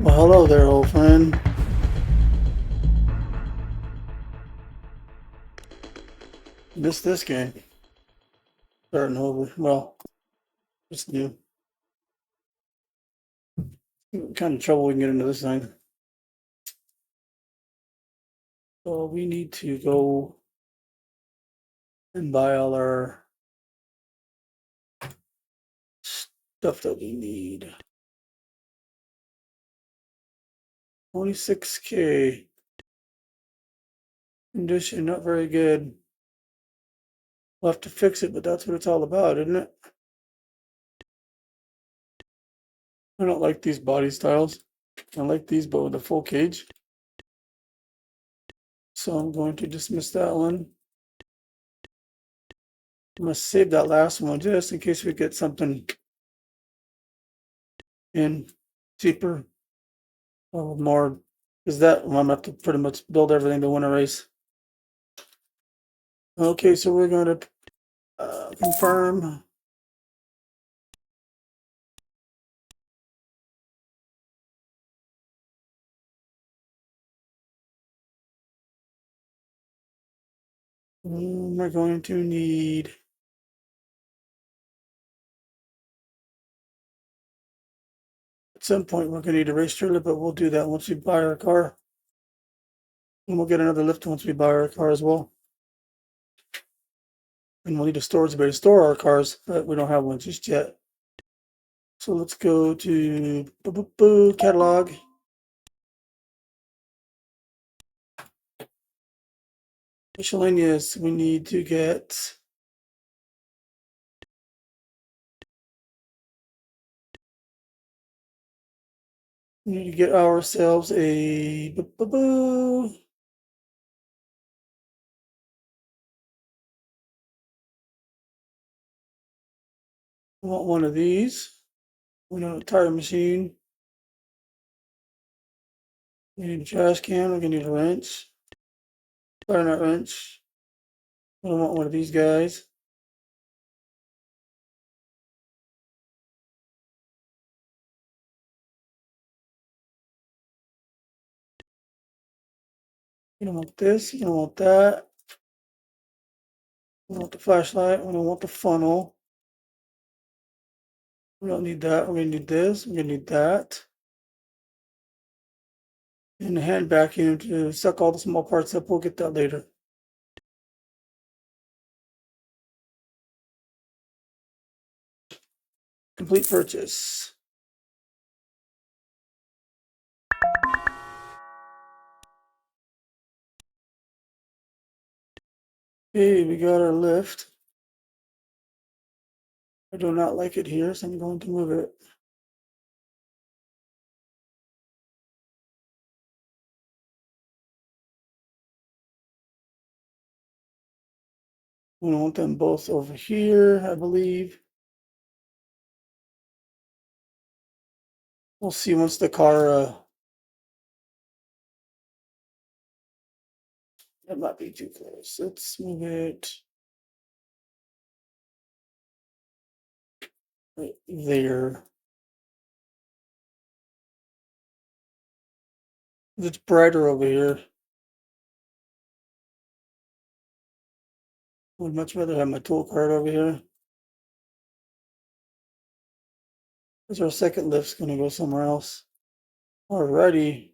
Well, hello there, old friend. Missed this game. Starting over. Well, it's new. What kind of trouble we can get into this thing. So we need to go and buy all our stuff that we need. 26K. Condition not very good. We'll have to fix it, but that's what it's all about, isn't it? I don't like these body styles. I like these, but with a full cage. So I'm going to dismiss that one. I'm going to save that last one just in case we get something in cheaper or more. Because that I'm gonna have to pretty much build everything to win a race. Okay, so we're going to confirm. We're going to need at some point we're going to need a race trailer, but we'll do that once we buy our car. And we'll get another lift once we buy our car as well. And we'll need a storage bay to store our cars, but we don't have one just yet. So let's go to catalog. Miscellaneous, we need to get we need to get ourselves a I want one of these. We know a tire machine. We need a trash can. We're gonna need a wrench. Fire nut wrench. I don't want one of these guys. You don't want this. You don't want that. We don't want the flashlight. We don't want the funnel. We don't need that. We're gonna need this. We're gonna need that. And the hand vacuum to suck all the small parts up. We'll get that later. Complete purchase. Okay, we got our lift. I do not like it here, so I'm going to move it. We want them both over here, I believe. We'll see once the car, that might be too close. Let's move it right there. It's brighter over here. Would much rather have my tool cart over here. Because our second lift's gonna go somewhere else. Alrighty.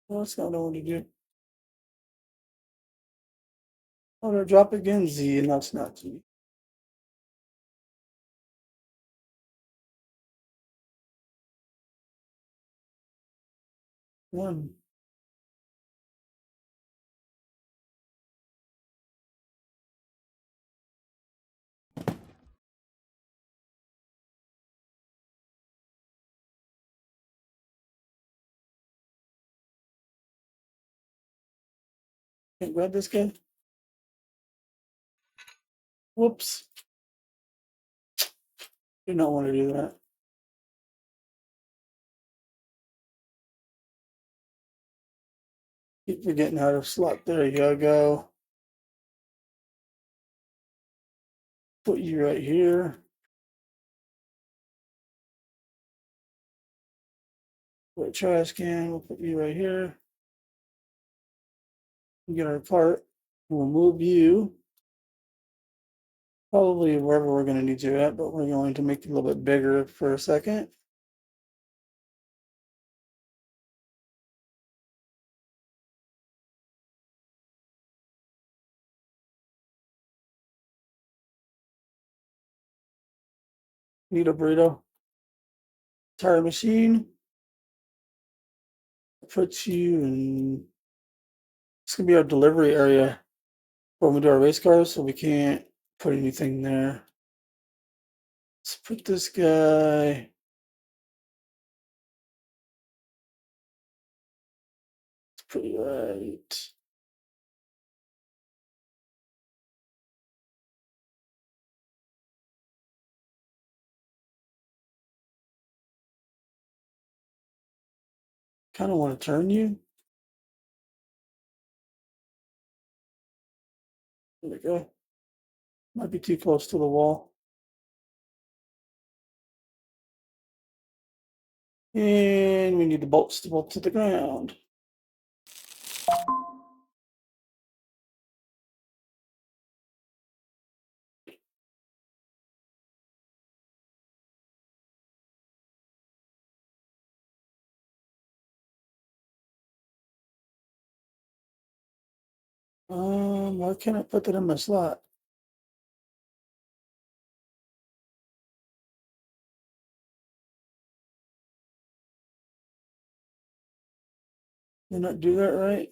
Well, it's not know what to do. Oh, no, drop again, Z, and that's not Z. One. Can't grab this guy. Whoops. Do not want to do that. Keep forgetting how to slot. There you go. Put you right here. Put a trash can, we'll put you right here. We get our cart. We'll move you probably wherever we're going to need you at, but we're going to make it a little bit bigger for a second. Need a burrito. Tire machine. Put you in. It's going to be our delivery area when we do our race cars, so we can't put anything there. Let's put this guy. It's pretty right. Kind of want to turn you. There we go. Might be too close to the wall. And we need the bolts to bolt to the ground. Why can't I put that in my slot? Did not do that right?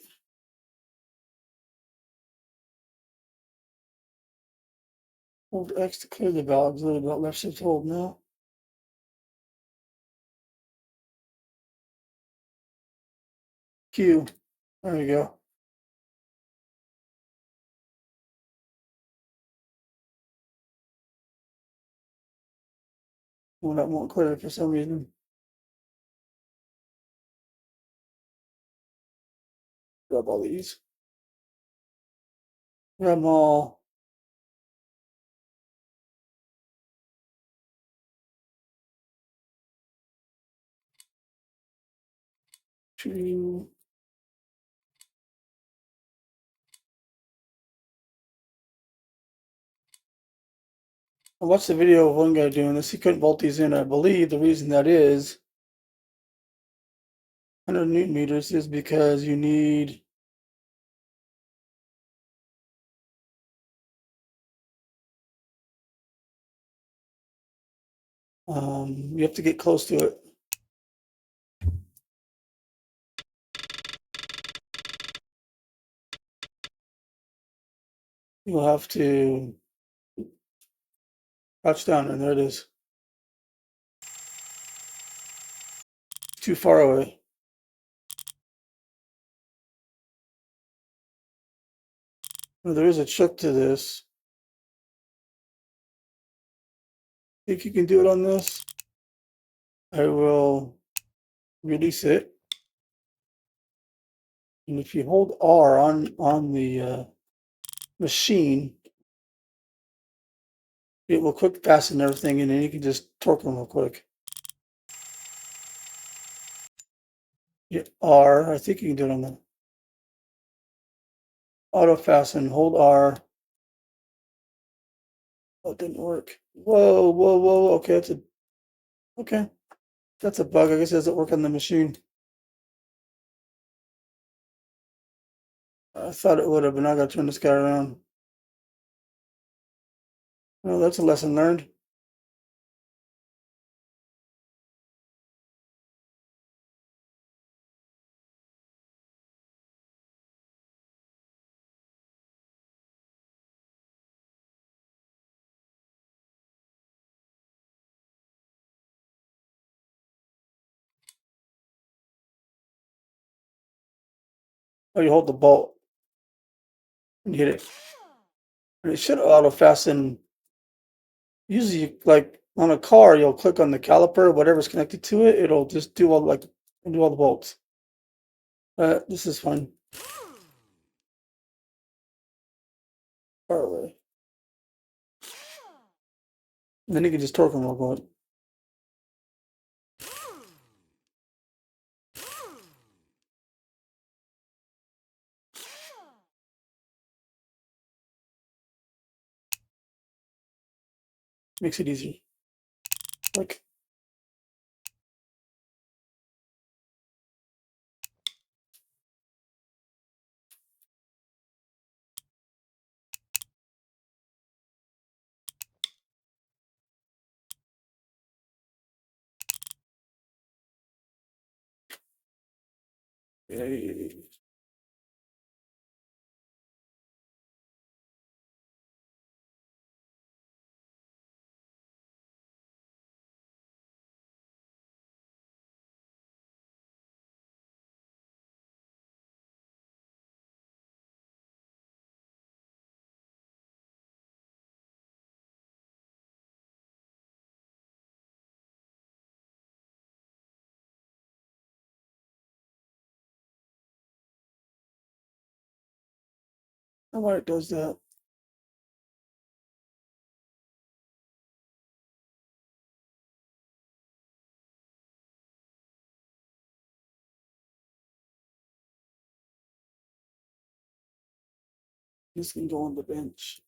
Hold X to clear the valves. Little bit left shift hold now. Q. There we go. Well, that won't clear it for some reason. Grab all these. Grab them all. Two. I watched the video of one guy doing this. He couldn't bolt these in. I believe the reason that is 100 Newton meters is because you need you have to get close to it. You'll have to crouch down, and there it is. Too far away. Well, there is a trick to this. Think you can do it on this? I will release it. And if you hold R on the machine, it will quick fasten everything, and then you can just torque them real quick. Yeah, R, I think you can do it on the auto fasten. Hold R. Oh, it didn't work. Whoa, whoa, whoa. Okay, that's a bug. I guess it doesn't work on the machine. I thought it would have, but now I gotta turn this guy around. Well, that's a lesson learned. Oh, you hold the bolt and hit it. And it should auto fasten. Usually, like on a car, you'll click on the caliper, whatever's connected to it, it'll just do all the bolts. This is fun. Far away. And then you can just torque them real quick. Makes it easier. Like, eh, why it does that. This can go on the bench.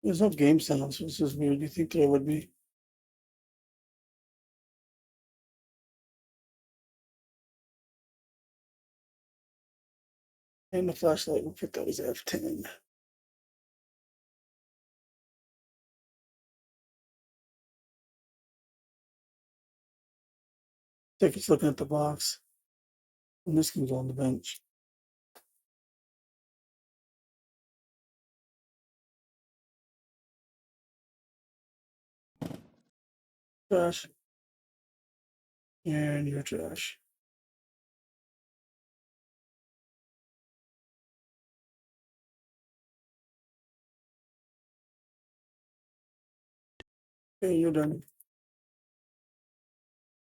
There's no game sounds. This is weird. You think there would be? And the flashlight, we'll put that as F10. Take a looking at the box. And this can go on the bench. Trash. And your trash. Okay, you're done.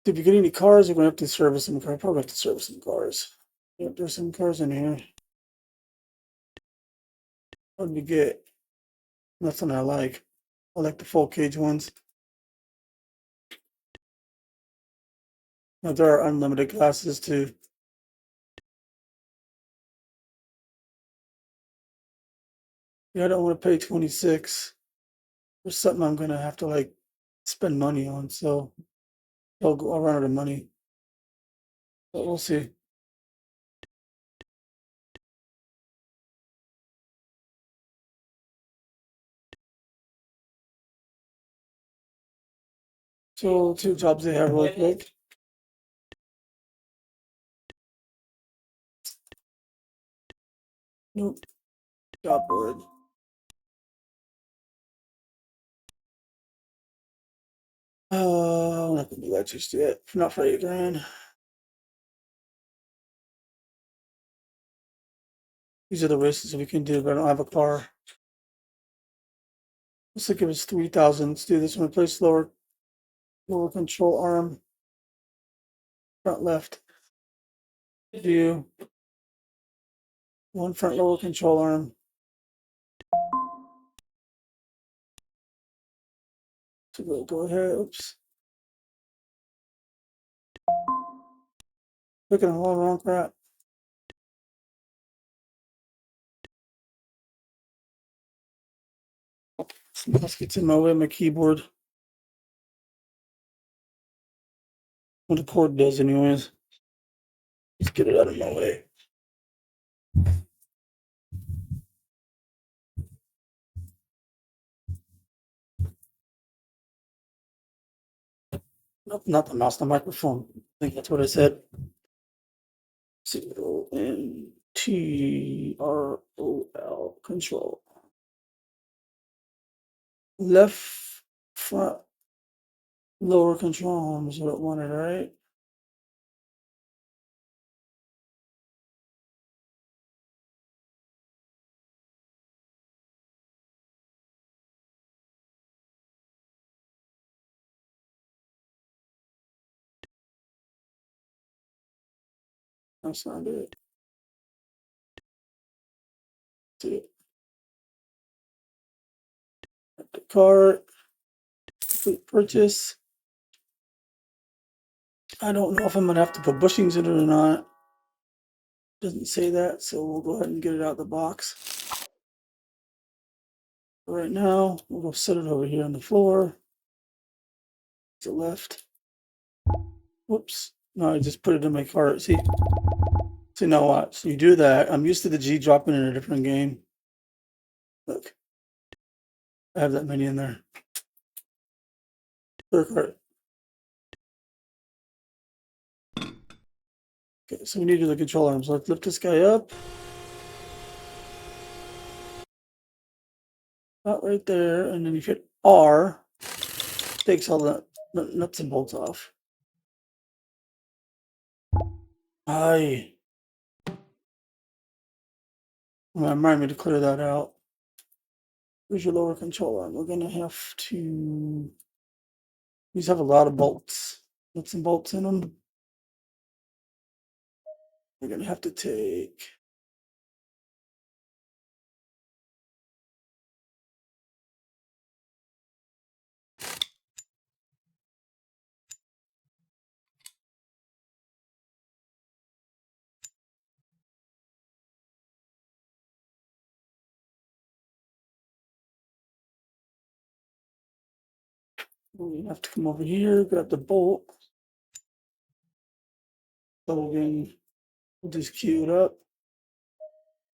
If you get any cars, you're gonna have to service some cars. Probably have to service some cars. Yep, there's some cars in here. What did you get? Nothing I like. I like the full cage ones. Now, there are unlimited classes too. Yeah, I don't want to pay 26 for something I'm gonna have to like spend money on. So I'll run out of money. But we'll see. So 2 jobs they have really quick. Nope. Job board. I'm not gonna do that just yet. Not for 8 grand. These are the races we can do, but I don't have a car. Let's think it was 3,000. Let's do this one. Replace lower control arm. Front left. View. One front lower control arm. So we'll go ahead. Oops. Looking at all wrong crap. Let's get to my way, my keyboard. What the cord does, anyways. Let's get it out of my way. Nope, not the mouse, the microphone. I think that's what I said. CONTROL control. Left front lower control arm is what it wanted, right? That's not it. See it. The cart, complete purchase. I don't know if I'm gonna have to put bushings in it or not. Doesn't say that, so we'll go ahead and get it out of the box. Right now, we'll go set it over here on the floor. To the left. Whoops. No, I just put it in my cart. See, now watch. So you do that. I'm used to the G dropping in a different game. Look. I have that many in there. Put a cart. Okay, so we need the control arms. Let's lift this guy up. About right there, and then you hit R. Takes all the nuts and bolts off. Aye. Remind me to clear that out. Here's your lower control arm. We're gonna have to. These have a lot of bolts. Nuts and bolts in them. We're gonna have to take. We have to come over here, grab the bolt. So again, we'll just cue it up.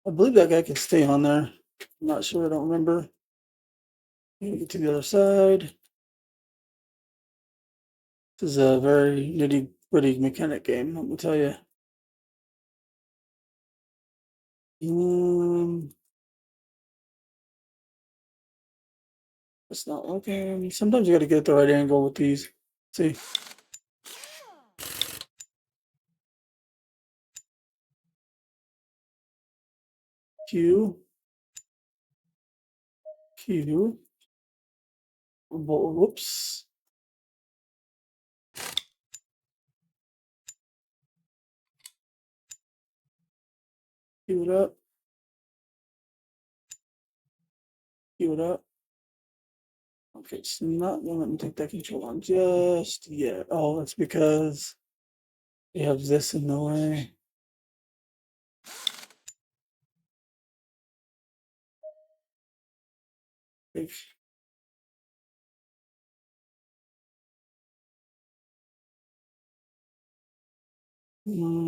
I believe that guy can stay on there. I'm not sure, I don't remember. Get to the other side. This is a very nitty-gritty mechanic game, let me tell you. It's not working. Sometimes you got to get the right angle with these. See? Q. Q. Whoops. Cue it up. Cue it up. Okay, it's not gonna let me take that control on just yet. Oh, that's because you have this in the way.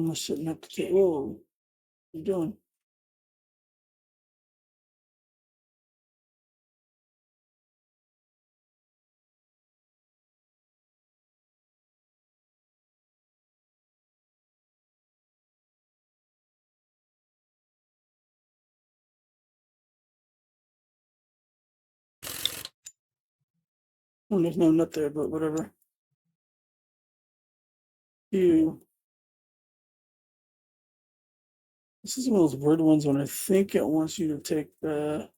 I shouldn't have to take. Whoa, what are you doing? Oh, there's no nut there, but whatever. You. This is one of those weird ones when I think it wants you to take the.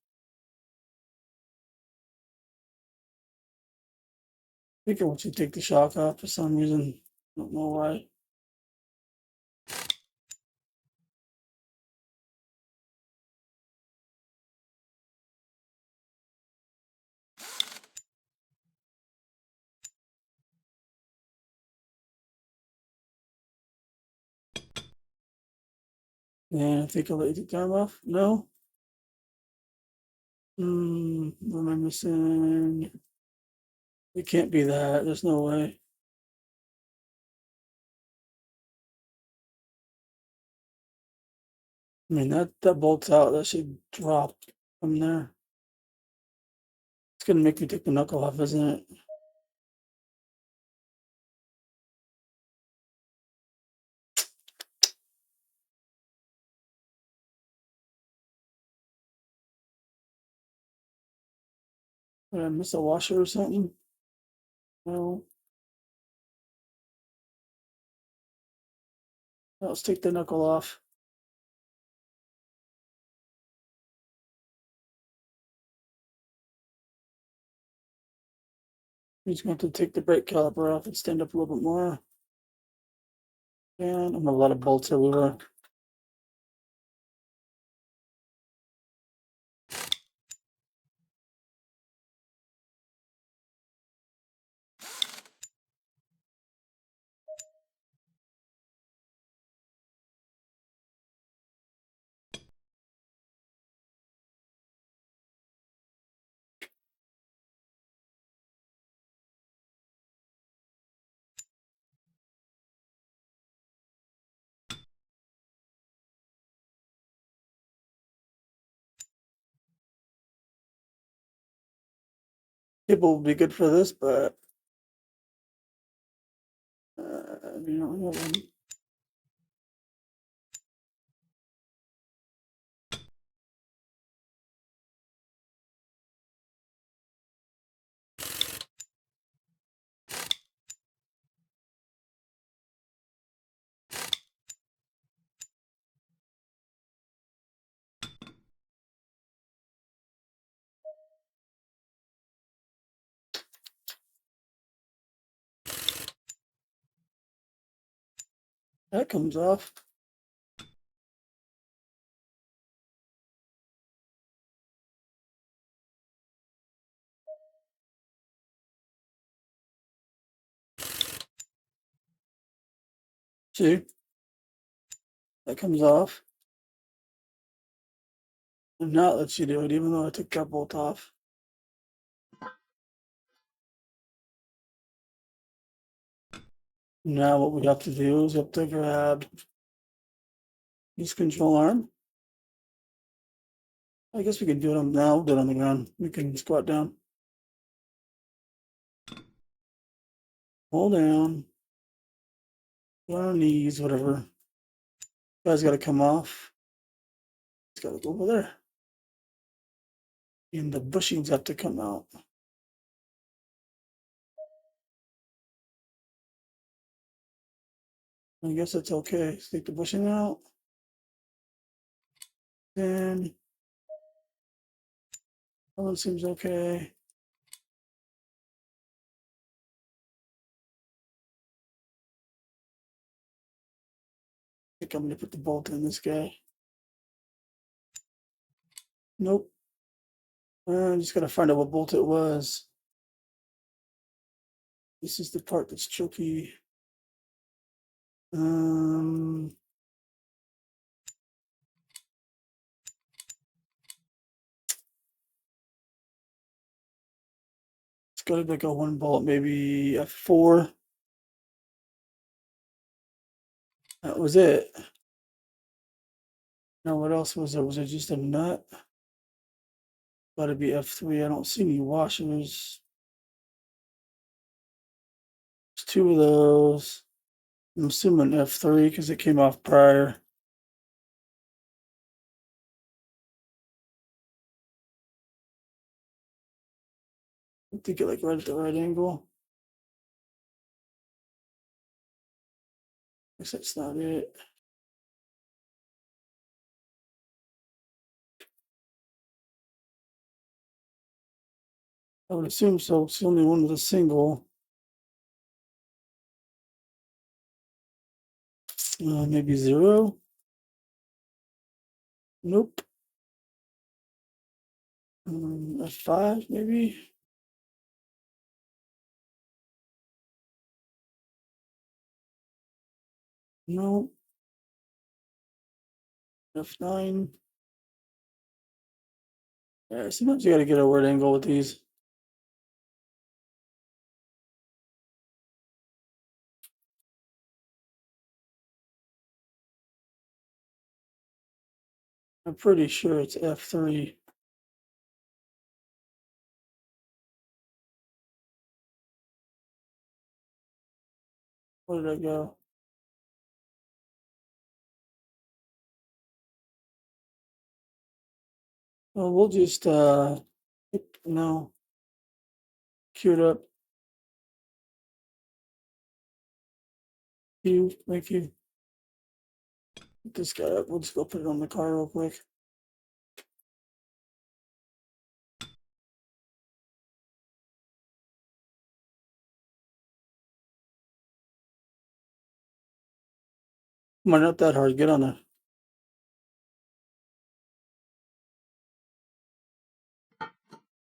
I think it wants you to take the shock off for some reason. I don't know why. Yeah, I think I'll let you take the arm off. No. What am I missing? It can't be that. There's no way. I mean, that bolts out. That should drop from there. It's gonna make me take the knuckle off, isn't it? Did I miss a washer or something? No. Let's take the knuckle off. I'm just going to take the brake caliper off and stand up a little bit more. And I'm a lot of bolts everywhere. Cable will be good for this, but you know, that comes off. See, that comes off. And now it lets you do it, even though I took that bolt off. Now what we have to do is we have to grab this control arm. I guess we can do it on now, do it on the ground. We can squat down. Hold down. Go on our knees, whatever. Guy's gotta come off. It's gotta go over there. And the bushings have to come out. I guess it's okay. Let's take the bushing out. Then that one seems okay. I think I'm gonna put the bolt in this guy. Nope. I just gotta find out what bolt it was. This is the part that's tricky. It's gotta be like a one bolt, maybe a 4. That was it. Now what else was there? Was it just a nut? Gotta be F3. I don't see any washers. There's 2 of those. I'm assuming F3 because it came off prior. I think it like right at the right angle. Guess that's not it. I would assume so. It's the only one with a single. Maybe 0. Nope. F5 maybe. No. F9. Yeah, sometimes you gotta get a word angle with these. I'm pretty sure it's F3. Where did I go? Well, we'll just no. Queue it up. Thank you. Get this guy up. We'll just go put it on the car real quick. Come on, not that hard. Get on there.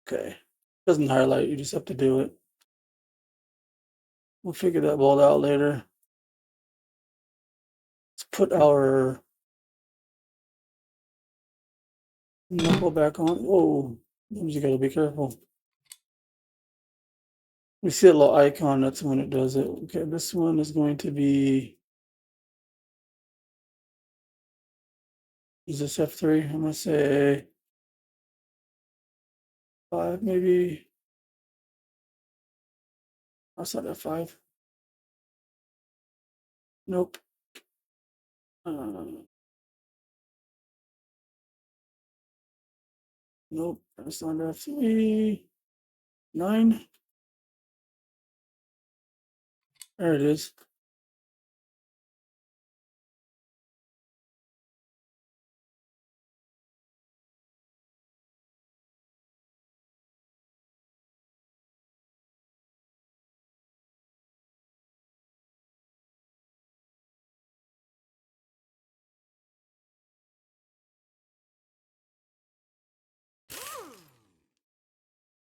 Okay. Doesn't highlight, you just have to do it. We'll figure that bolt out later. Let's put our knuckle back on. Whoa, you gotta be careful. We see a little icon, that's when it does it. Okay, this one is going to be, is this F3? I'm gonna say 5 maybe. That's not F5. Nope. Nope. That's not F3. 9. There it is.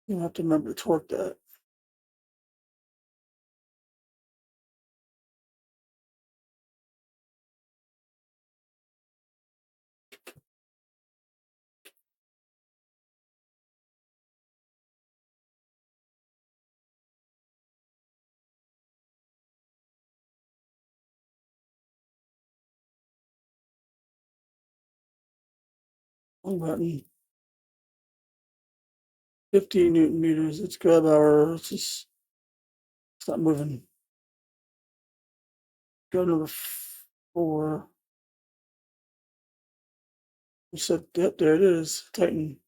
You have to remember to torque that. One button. 50 Newton meters. Let's grab our. Let's stop moving. Go number 4. We said, yep, there it is. Tighten.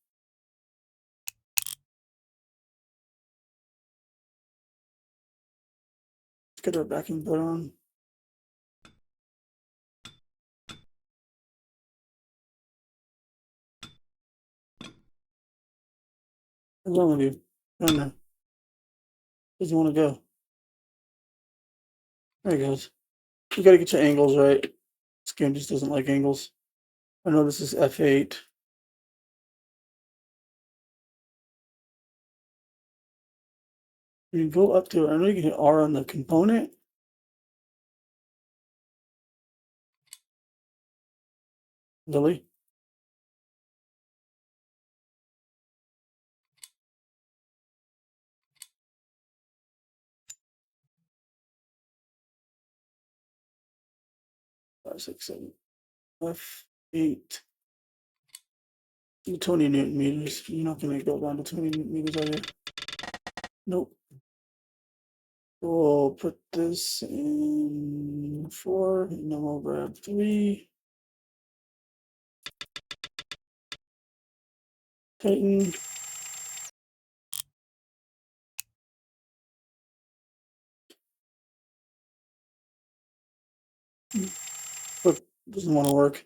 Let's get our backing put on. What's wrong with you? No, no. Doesn't want to go. There he goes. You gotta get your angles right. This game just doesn't like angles. I know this is F8. You can go up to, I know you can hit R on the component. Really? Five, 6, 7. F8. 20 Newton meters. You're not gonna go down to 20 Newton meters, are you? Nope. We'll put this in 4, and then we'll grab 3. Tighten. But doesn't want to work.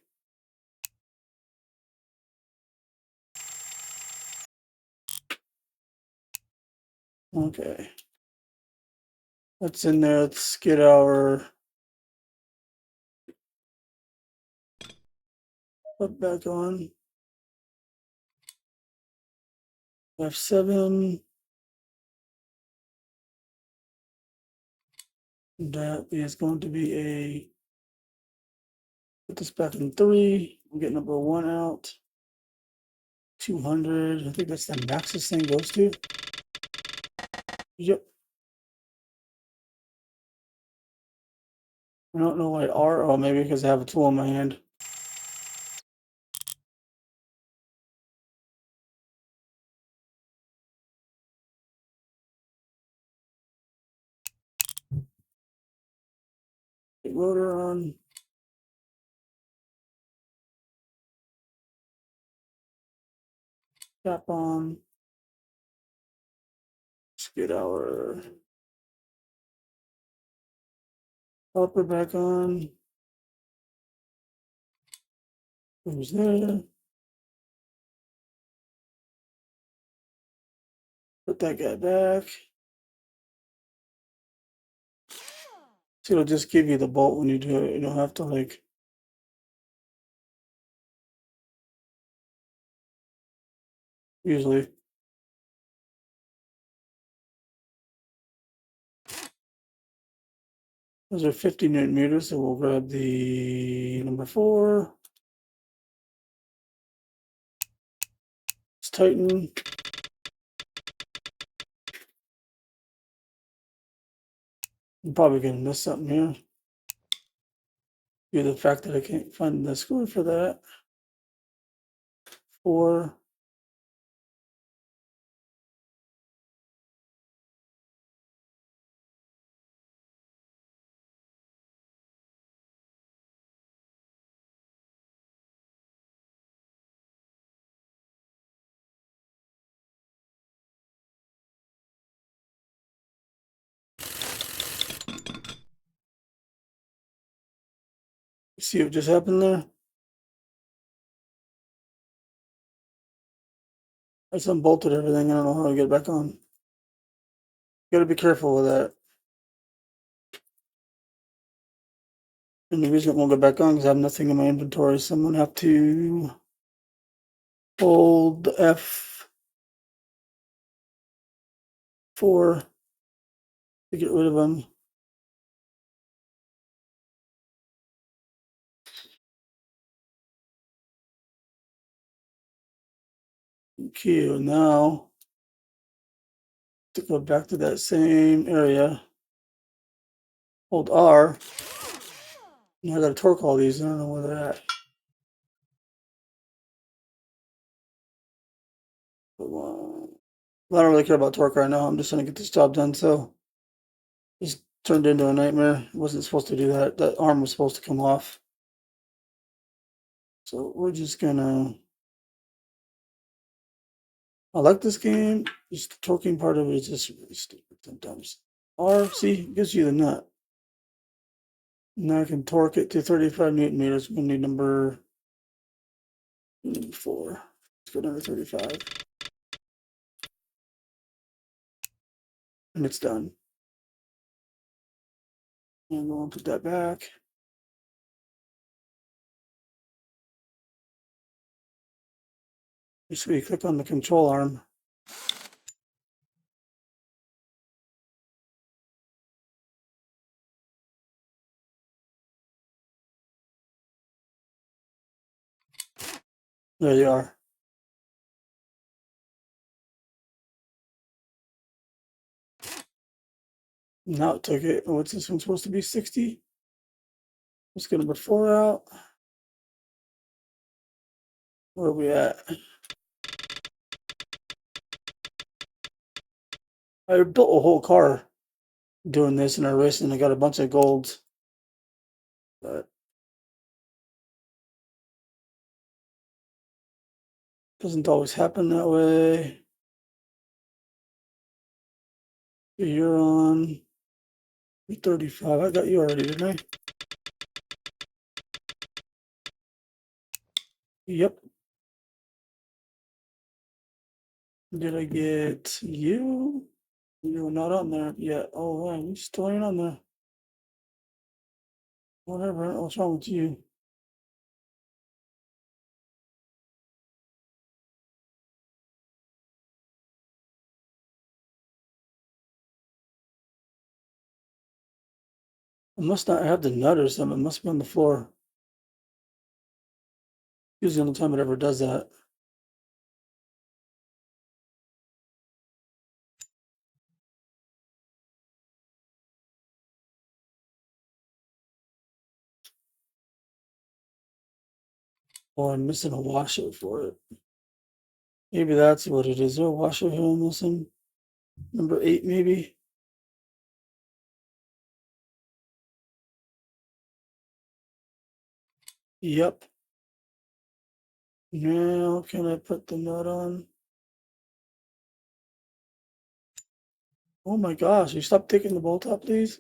Okay. That's in there. Let's get our put back on. F7. That is going to be a. Put this back in 3. We'll get number 1 out. 200. I think that's the max this thing goes to. Yep. I don't know why R. Oh, maybe because I have a tool in my hand. Get rotor on. Cap on. Let's get our upper back on. Who's there? Put that guy back. So it'll just give you the bolt when you do it. You don't have to like. Usually. Those are 50 Newton meters, so we'll grab the number 4. Let's tighten. I'm probably gonna miss something here. Due to the fact that I can't find the screw for that. 4. See what just happened there? I just unbolted everything. I don't know how to get it back on. Gotta be careful with that. And the reason it won't go back on is I have nothing in my inventory, so I'm gonna have to hold F4 to get rid of them. Q. Now to go back to that same area. Hold R. Now I gotta torque all these. I don't know where they're at. I don't really care about torque right now. I'm just gonna get this job done. So it's turned into a nightmare. It wasn't supposed to do that. That arm was supposed to come off. So we're just gonna. I like this game. Just the torquing part of it is just really stupid sometimes. R, see, gives you the nut. Now I can torque it to 35 Newton meters. We need number 4. Let's go down to 35. And it's done. And we'll put that back. Basically, click on the control arm. There you are. Now it took it. What's this one supposed to be? 60? Let's get number 4 out. Where are we at? I built a whole car doing this in a race, and I got a bunch of golds. But doesn't always happen that way. You're on 35. I got you already, didn't I? Yep. Did I get you? You're not on there yet. Oh, man, you still ain't on there. Whatever. What's wrong with you? I must not have the nut or something. It must be on the floor. Usually the only time it ever does that. Oh, I'm missing a washer for it. Maybe that's what it is. Is there a washer here I'm missing? Number 8, maybe? Yep. Now, can I put the nut on? Oh my gosh, you stop taking the bolt out, please?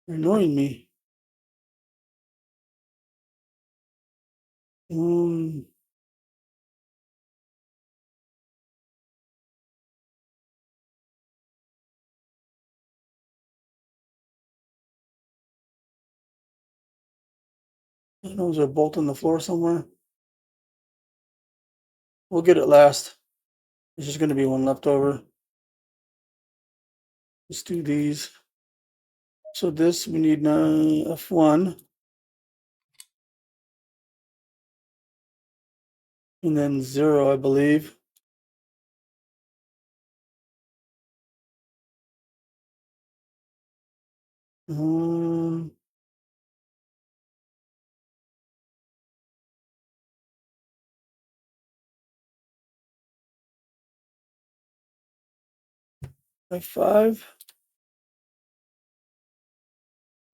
You're annoying me. Um, I don't know, is there a bolt on the floor somewhere? We'll get it last. There's just gonna be one left over. Let's do these. So this, we need F1. And then 0, I believe. Um, F5.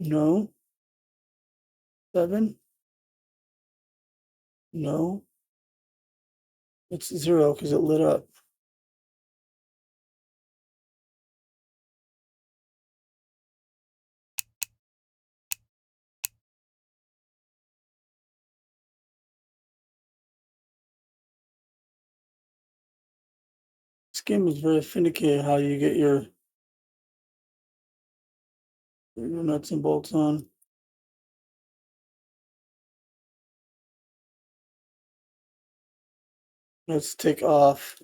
No. 7. No. It's 0 because it lit up. game is very finicky how you get your nuts and bolts on. Let's take off.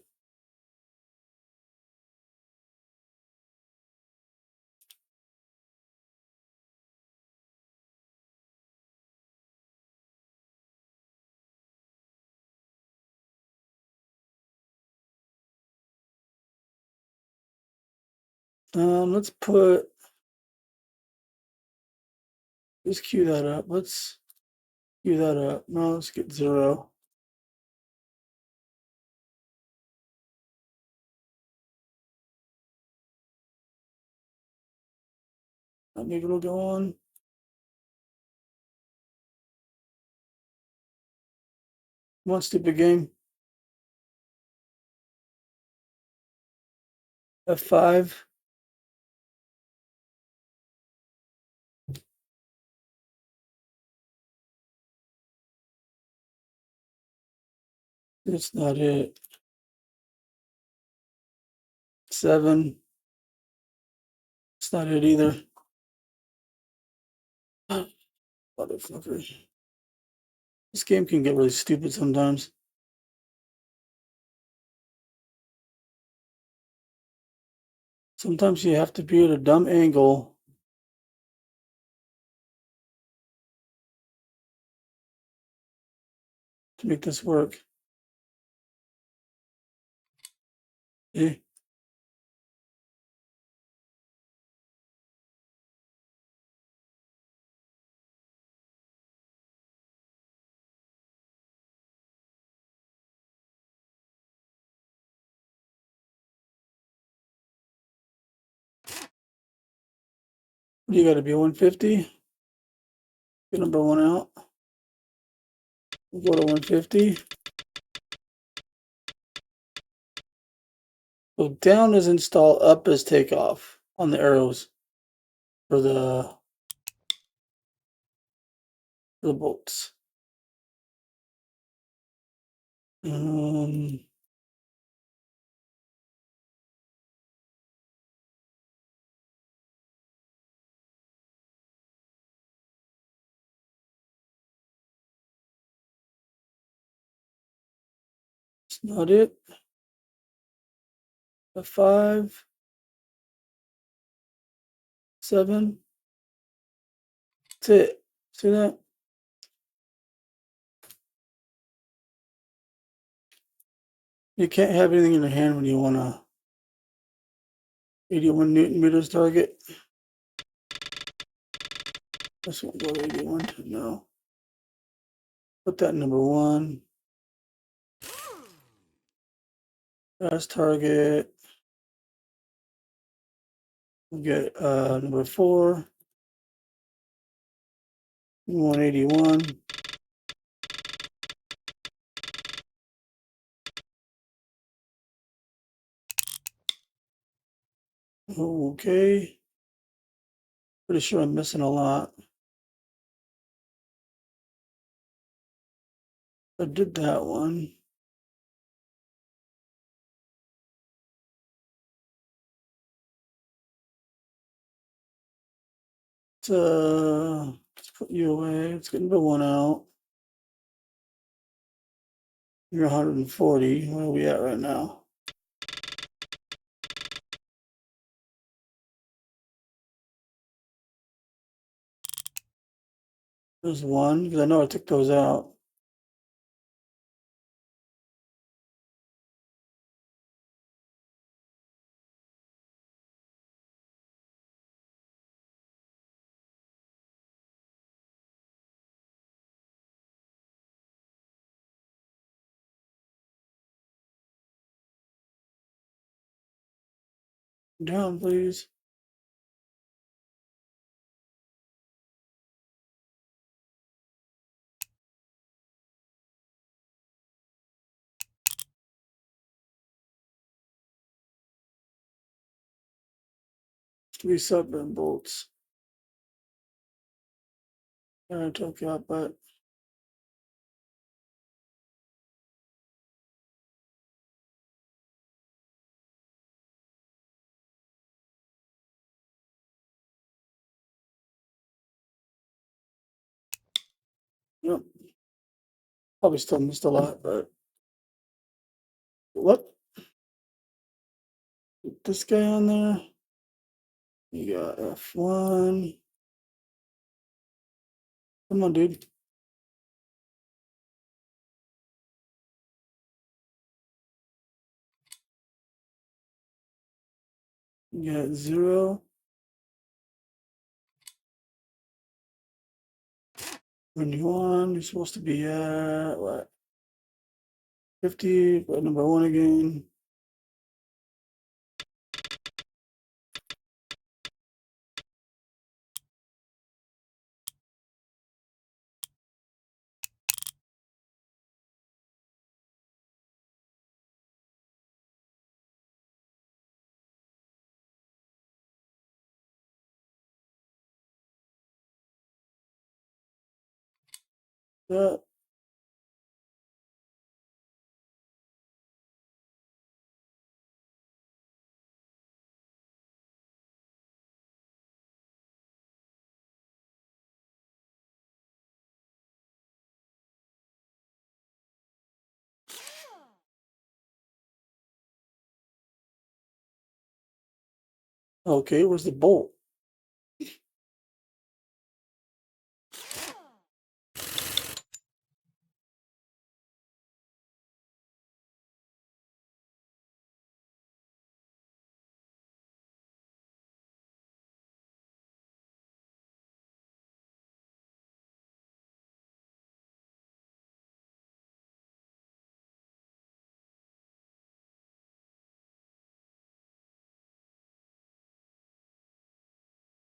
Let's queue that up. Let's queue that up. No, let's get 0. Maybe it'll go on. One stupid game. F5. That's not it. 7. It's not it either. Motherfucker. This game can get really stupid sometimes. Sometimes you have to be at a dumb angle to make this work. Okay. You got to be 150. Get number 1 out. We'll go to 150. So down is install, up is takeoff on the arrows for the bolts. It's not it. F5, 7. That's it. See that? You can't have anything in your hand when you want a 81 Newton meters target. This won't go to 81. No. Put that in number 1. Fast target. We'll get number 4. 181. Okay. Pretty sure I'm missing a lot. I did that one. Let's put you away. Let's get number 1 out. You're 140. Where are we at right now? There's 1, because I know I took those out. Down, please. Three sub-burn bolts. I took out, but Yep. Probably still missed a lot, but what? Put this guy on there. You got F1. Come on, dude. You got 0. When you on, you're supposed to be at what? 50, but number 1 again. Yeah. Okay, where's the bolt?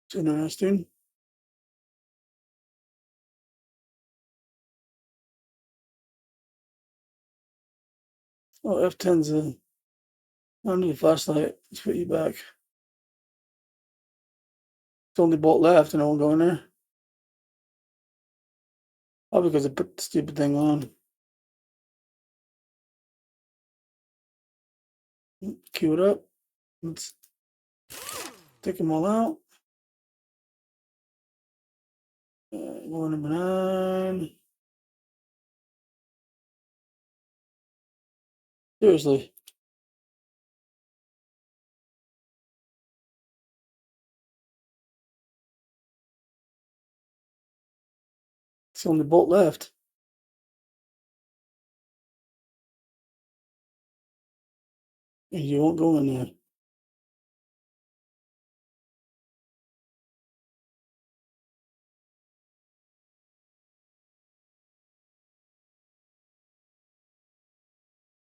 It's interesting. Oh, F10's a. I don't need a flashlight. Let's put you back. It's only bolt left and I won't go in there. Probably because I put the stupid thing on. Cue it up. Let's take them all out. Go number 9. Seriously. It's the only bolt left. And you won't go in there.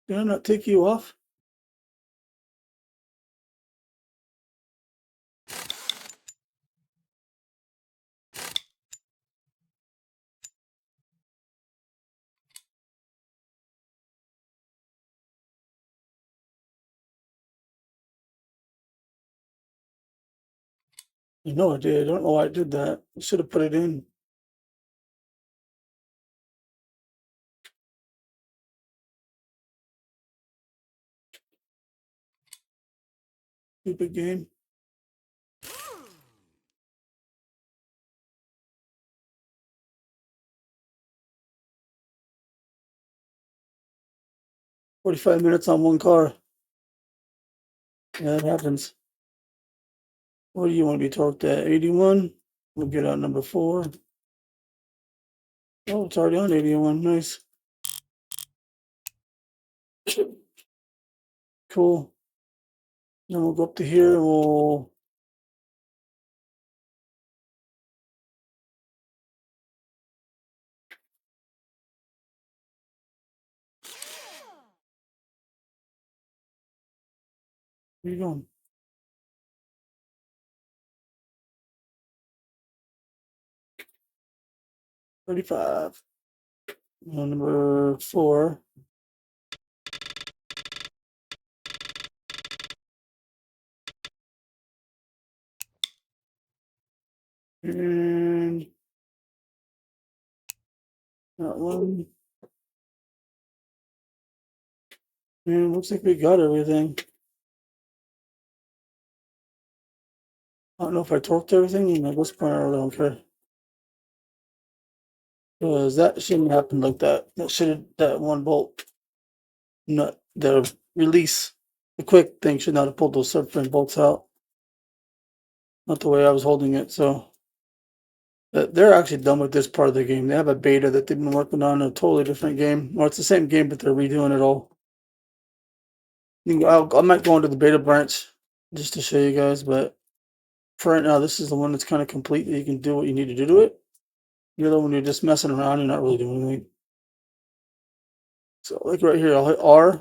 Did I not take you off? You know I did. I don't know why I did that. I should have put it in. Stupid game. 45 minutes on one car. Yeah, that happens. What do you want to be torqued at? 81? We'll get out number 4. Oh, it's already on 81. Nice. Cool. Then we'll go up to here and we'll. Where you going? 35. Number 4. And that one. And looks like we got everything. I don't know if I torqued everything. At this point, I really don't care. Because that shouldn't happen like that. That one bolt, not the release, the quick thing should not have pulled those subframe bolts out. Not the way I was holding it, so. They're actually done with this part of the game. They have a beta that they've been working on, a totally different game. Well, it's the same game, but they're redoing it all. I might go into the beta branch just to show you guys, but for right now, this is the one that's kind of complete. You can do what you need to do to it. The other one, you're just messing around. You're not really doing anything. So, like right here, I'll hit R. And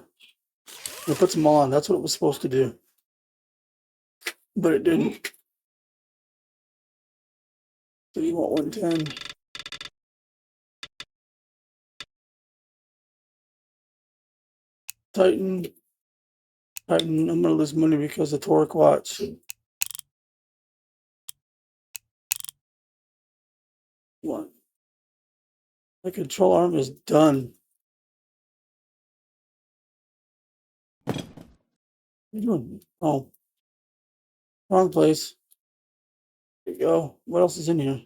it puts them all on. That's what it was supposed to do, but it didn't. So you want 110. Tighten. Tighten. I'm gonna lose money because of torque. Watch. One. The control arm is done. What are you doing? Oh, wrong place. There you go. What else is in here?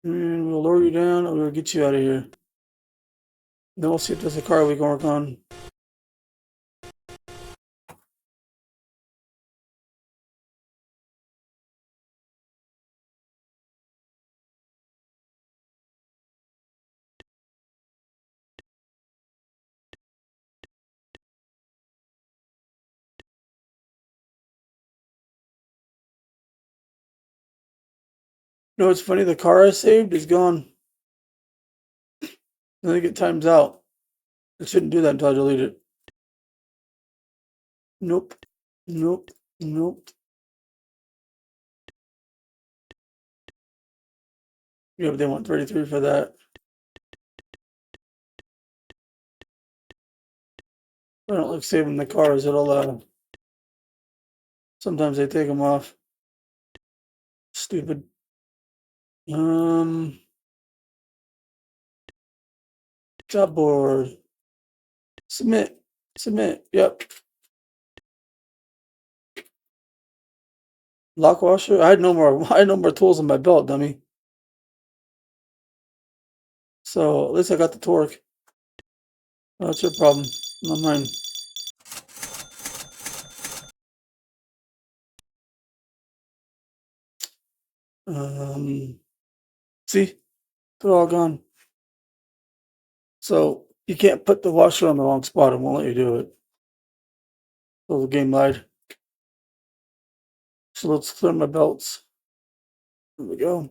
And we'll lower you down and we'll get you out of here. Then we'll see if there's a car we can work on. You know what's funny? The car I saved is gone. I think it times out. It shouldn't do that until I delete it. Nope. Nope. Nope. Yeah, but they want 33 for that. I don't like saving the cars. It'll, sometimes they take them off. Stupid. Job board. Submit. Submit. Yep. Lock washer. I had no more tools in my belt, dummy. So at least I got the torque. Oh, that's your problem, not mine. See, they're all gone. So you can't put the washer on the wrong spot. It won't let you do it. So the game lied. So let's clear my belts. There we go.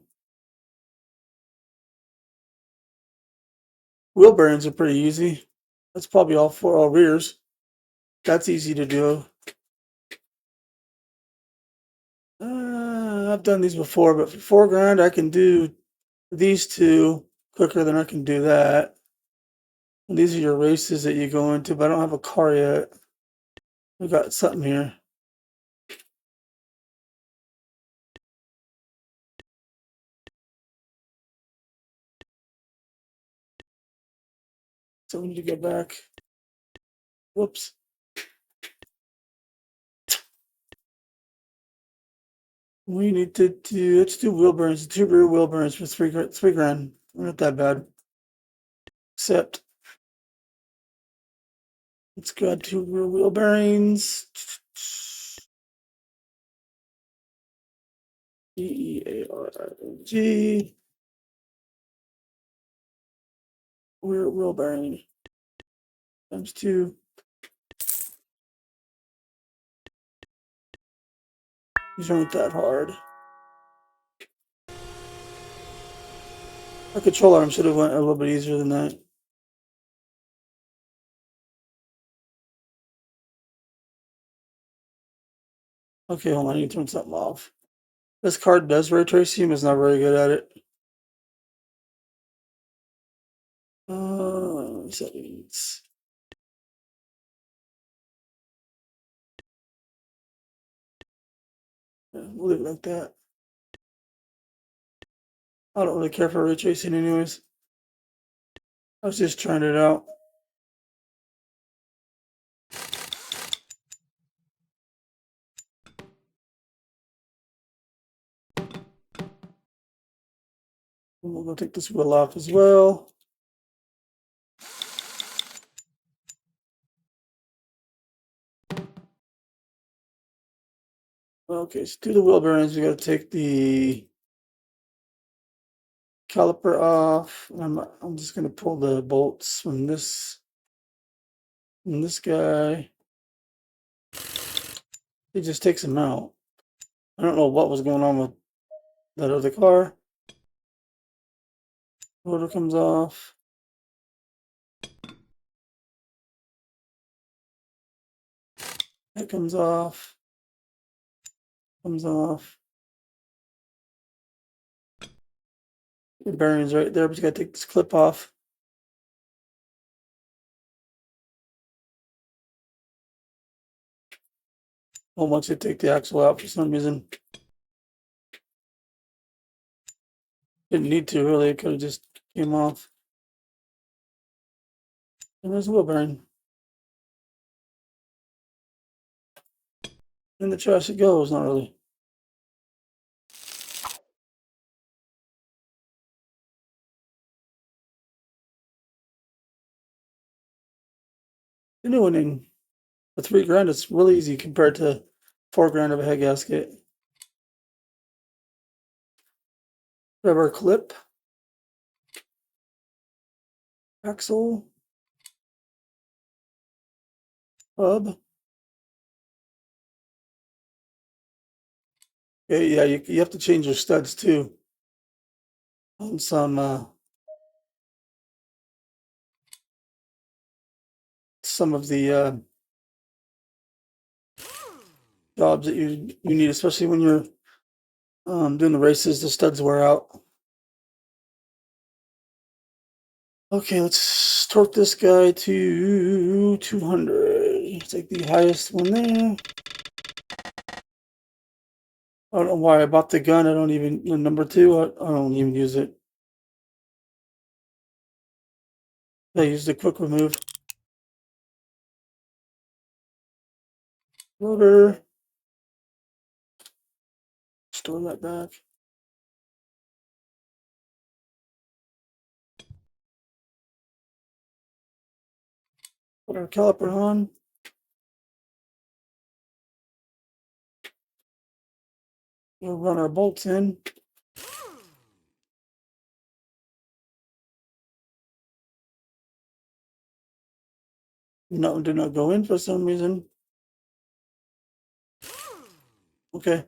Wheel bearings are pretty easy. That's probably all rears. That's easy to do. I've done these before, but for $4,000, I can do these two quicker than I can do that. And these are your races that you go into, but I don't have a car yet. We got something here. So we need to get back. Whoops. We need to do, let's do wheel bearings, 2 rear wheel bearings for $3,000. Not that bad. Except, let's go 2 rear wheel bearings. DEARG. Rear wheel bearing. Times 2. These aren't that hard. Our control arm should have went a little bit easier than that. Okay, hold on, I need to turn something off. This card does ray tracing, but it's not very good at it. Settings. Yeah, we'll leave it like that. I don't really care for ray tracing anyways. I was just trying it out. And we'll go take this wheel off as well. Okay, so do the wheel bearings. We got to take the caliper off. I'm just going to pull the bolts from this guy. It just takes them out. I don't know what was going on with that other car. Motor comes off. That comes off. Comes off. The bearing's right there, but you gotta take this clip off. Well, once you take the axle out for some reason. Didn't need to really, it could have just came off. And there's a wheel bearing. In the trash it goes, not really. The new one in for $3 grand, it's really easy compared to $4 grand of a head gasket. We have our clip, axle, hub. Okay, yeah, you have to change your studs too on some of the jobs that you need, especially when you're doing the races. The studs wear out. Okay, let's torque this guy to 200. Take the highest one there. I don't know why I bought the gun. I don't even, the number 2, I don't even use it. I use the quick remove. Rotor. Store that back. Put our caliper on. We'll run our bolts in. No, did not go in for some reason. Okay.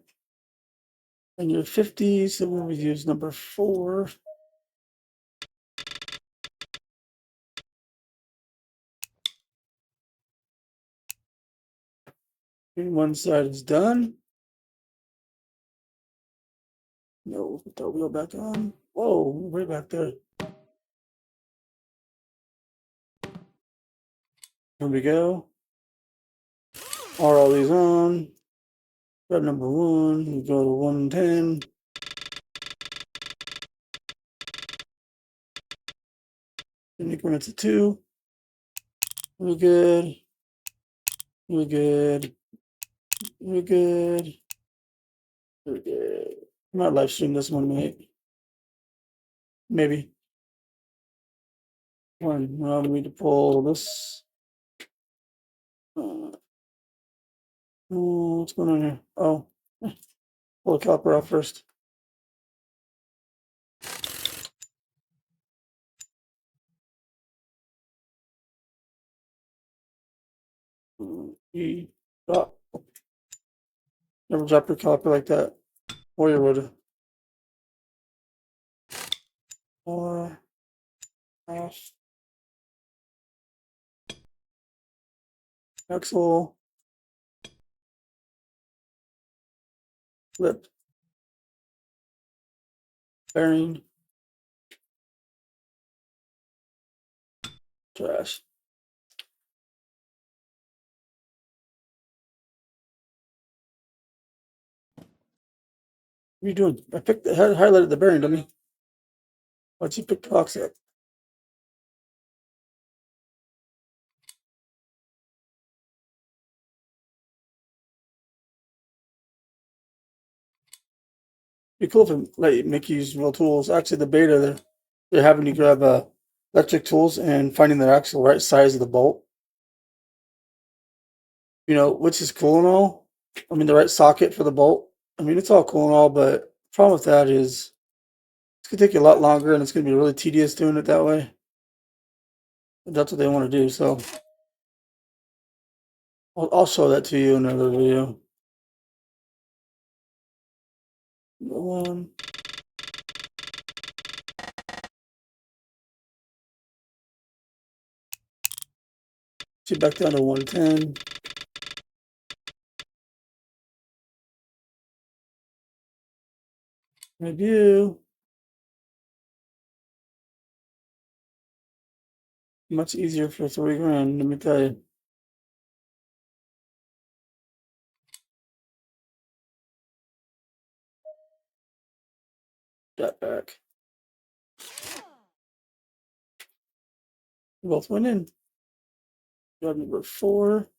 And you're 50, so we'll use number 4. And one side is done. No, put that wheel back on. Whoa, way back there. Here we go. Are all these on? Grab number 1. We go to 110. In increments of 2. We're good. We're good. We're good. We're good. I might live stream this one, mate. Maybe. One. Now we need to pull this. What's going on here? Oh, pull the caliper off first. Drop. Never drop your caliper like that. Warrior would. Or off. Axle. Flip. Bearing. Trash. What are you doing? I highlighted the bearing, dummy. Why'd you pick the box up? Be cool if it let make you use real tools. Actually, the beta they're having you grab electric tools and finding the actual right size of the bolt. You know, which is cool and all. I mean, the right socket for the bolt. I mean, it's all cool and all, but the problem with that is it's gonna take you a lot longer, and it's gonna be really tedious doing it that way. But that's what they want to do. So I'll show that to you in another video. One. See back down to 110. Review. Much easier for 3 grand, let me tell you. That back. We both went in. Job number 4.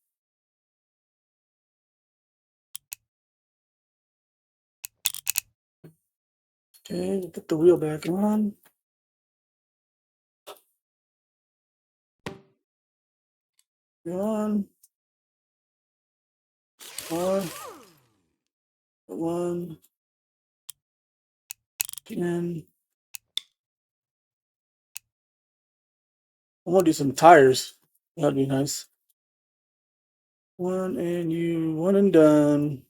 Okay, we'll put the wheel back on. On. 1. 10. I want to do some tires. That'd be nice. 1 and done.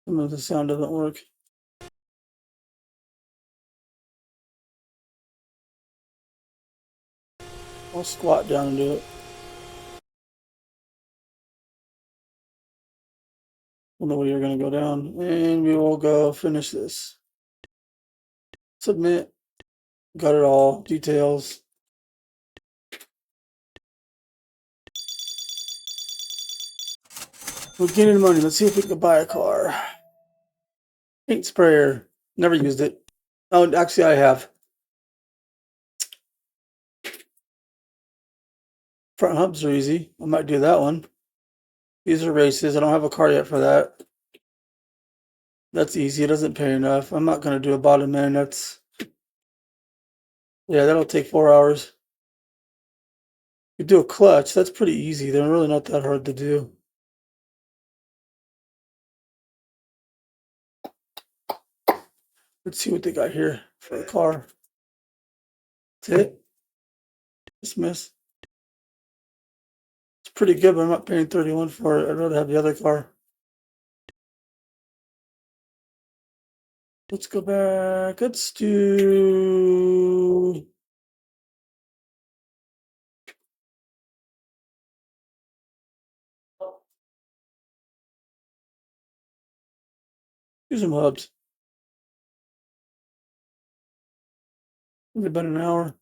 Some of the sound doesn't work. I'll squat down and do it. Don't know where you're gonna go down, and we will go finish this. Submit. Got it all. Details. We're getting money. Let's see if we can buy a car. Paint sprayer. Never used it. Oh, actually, I have. Front hubs are easy. I might do that one. These are races. I don't have a car yet for that. That's easy. It doesn't pay enough. I'm not going to do a bottom end. Yeah, that'll take 4 hours. You do a clutch. That's pretty easy. They're really not that hard to do. Let's see what they got here for a car. That's it. Dismiss. It's pretty good, but I'm not paying 31 for it. I'd rather have the other car. Let's go back. Let's do some hubs. It's been an hour.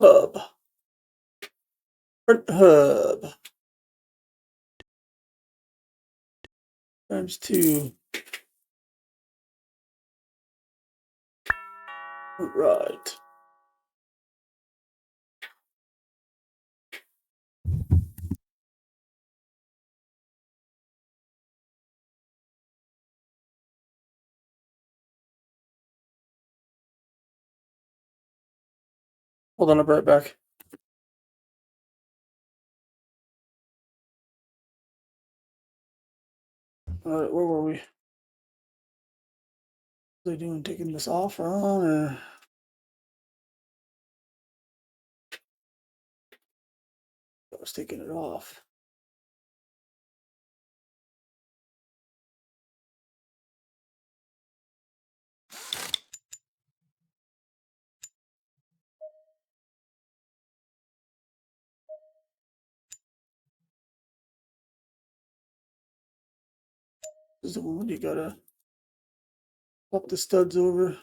Hub. Front hub. Times 2. All right. Hold on, I'll be right back. All right, where were we? Are they doing taking this off or on? Or I was taking it off. This is the one you gotta flip the studs over.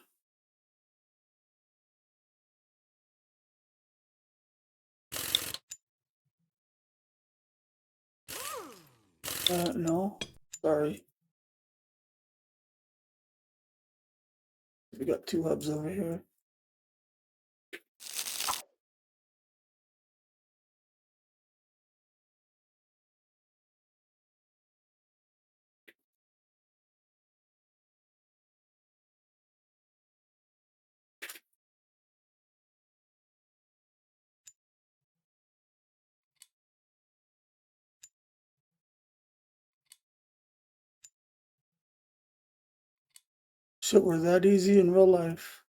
No, sorry. We got two hubs over here. Shit were that easy in real life.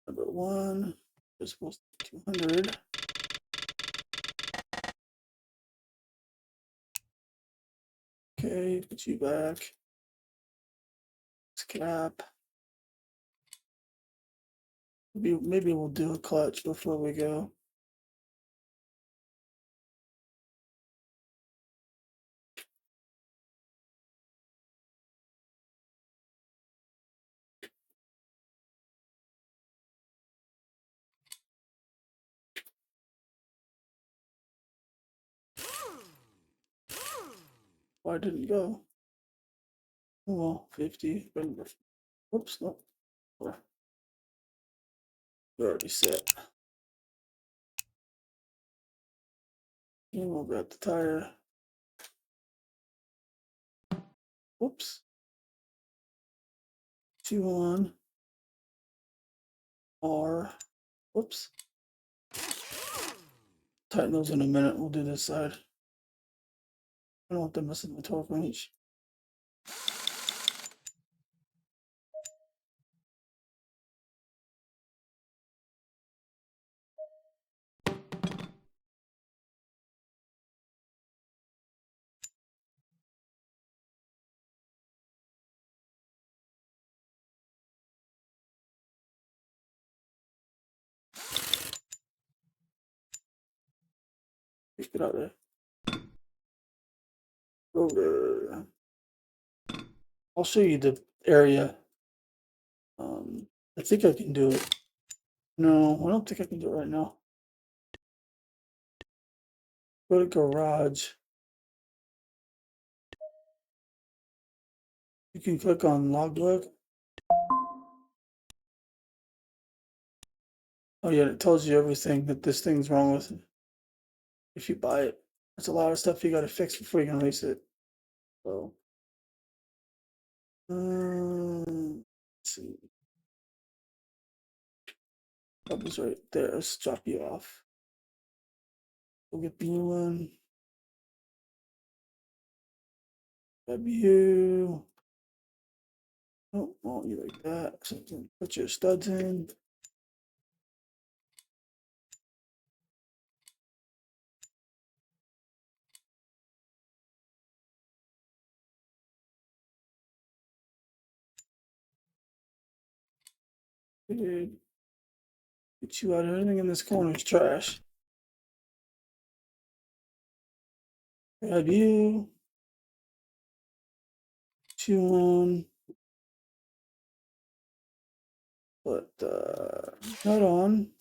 Number one is supposed to be 200. Okay, put you back. Scrap. Maybe we'll do a clutch before we go. Why didn't go? Oh, well, 50. Oops, no. We're already set. And we'll grab the tire. Whoops. 2 on. R. Whoops. Tighten those in a minute. We'll do this side. I don't want them messing with the torque wrench. Get out there. Over. I'll show you the area. I think I can do it. No, I don't think I can do it right now. Go to garage. You can click on logbook. Oh yeah, it tells you everything that this thing's wrong with if you buy it. There's a lot of stuff you gotta fix before you can release it. So let's see. That was right there. Let's drop you off. We'll get the new one. Grab you. Oh, well, you like that. So put your studs in. Good. Get you out of anything in this corner is trash. Grab you. Chew on. Put nut on.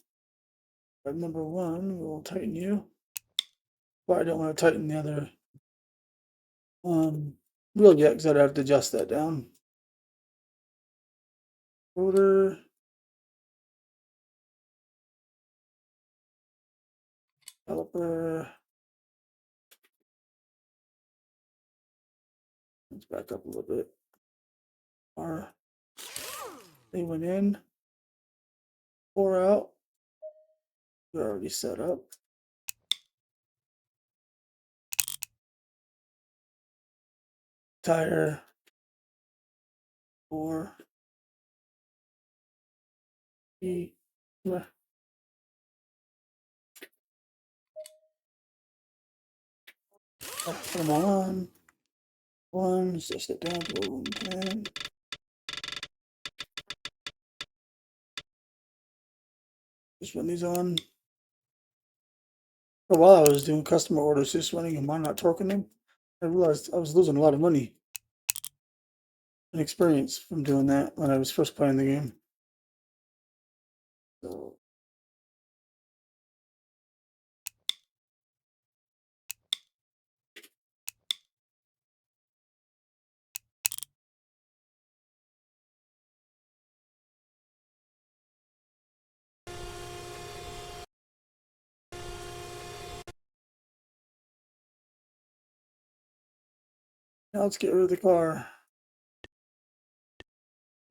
Grab number one. We'll tighten you. But I don't want to tighten the other wheel yet because I'd have to adjust that down. Rotor. Caliper. Let's back up a little bit. They went in. 4 out. We're already set up. Tire. 4. E. Put them all on. One, just it down to 110. Just run these on. For a while I was doing customer orders, just running them on, not torquing them. I realized I was losing a lot of money and experience from doing that when I was first playing the game. So now let's get rid of the car.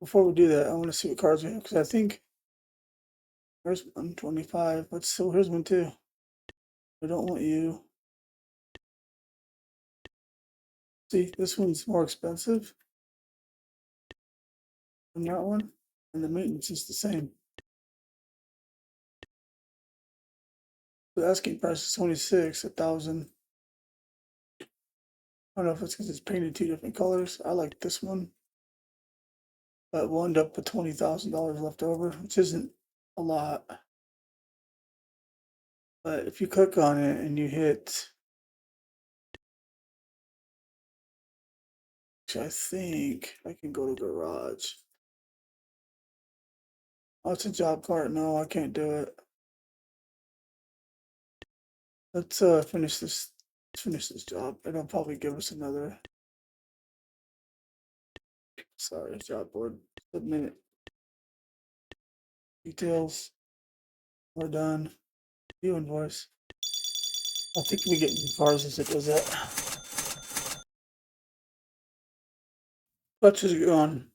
Before we do that, I want to see what cars we have because I think there's 125. But so here's one too. I don't want you. See, this one's more expensive than that one, and the maintenance is the same. The asking price is 26, 1,000. I don't know if it's because it's painted two different colors. I like this one, but we'll end up with $20,000 left over, which isn't a lot. But if you click on it and you hit, I think I can go to garage. Oh, it's a job cart. No, I can't do it. Let's finish this. Finish this job. It'll probably give us another. Sorry, job board. Submit details. We're done. View invoice. I think we get new cars as it does that. Clutch is gone.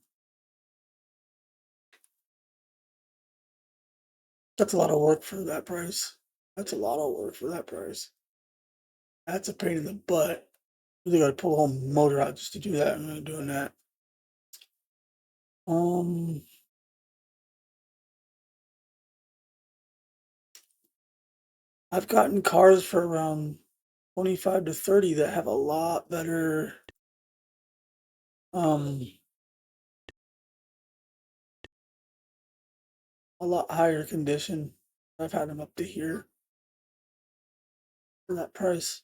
That's a lot of work for that price. That's a lot of work for that price. That's a pain in the butt. Really got to pull the whole motor out just to do that. I'm not doing that. I've gotten cars for around 25 to 30 that have a lot better a lot higher condition. I've had them up to here for that price.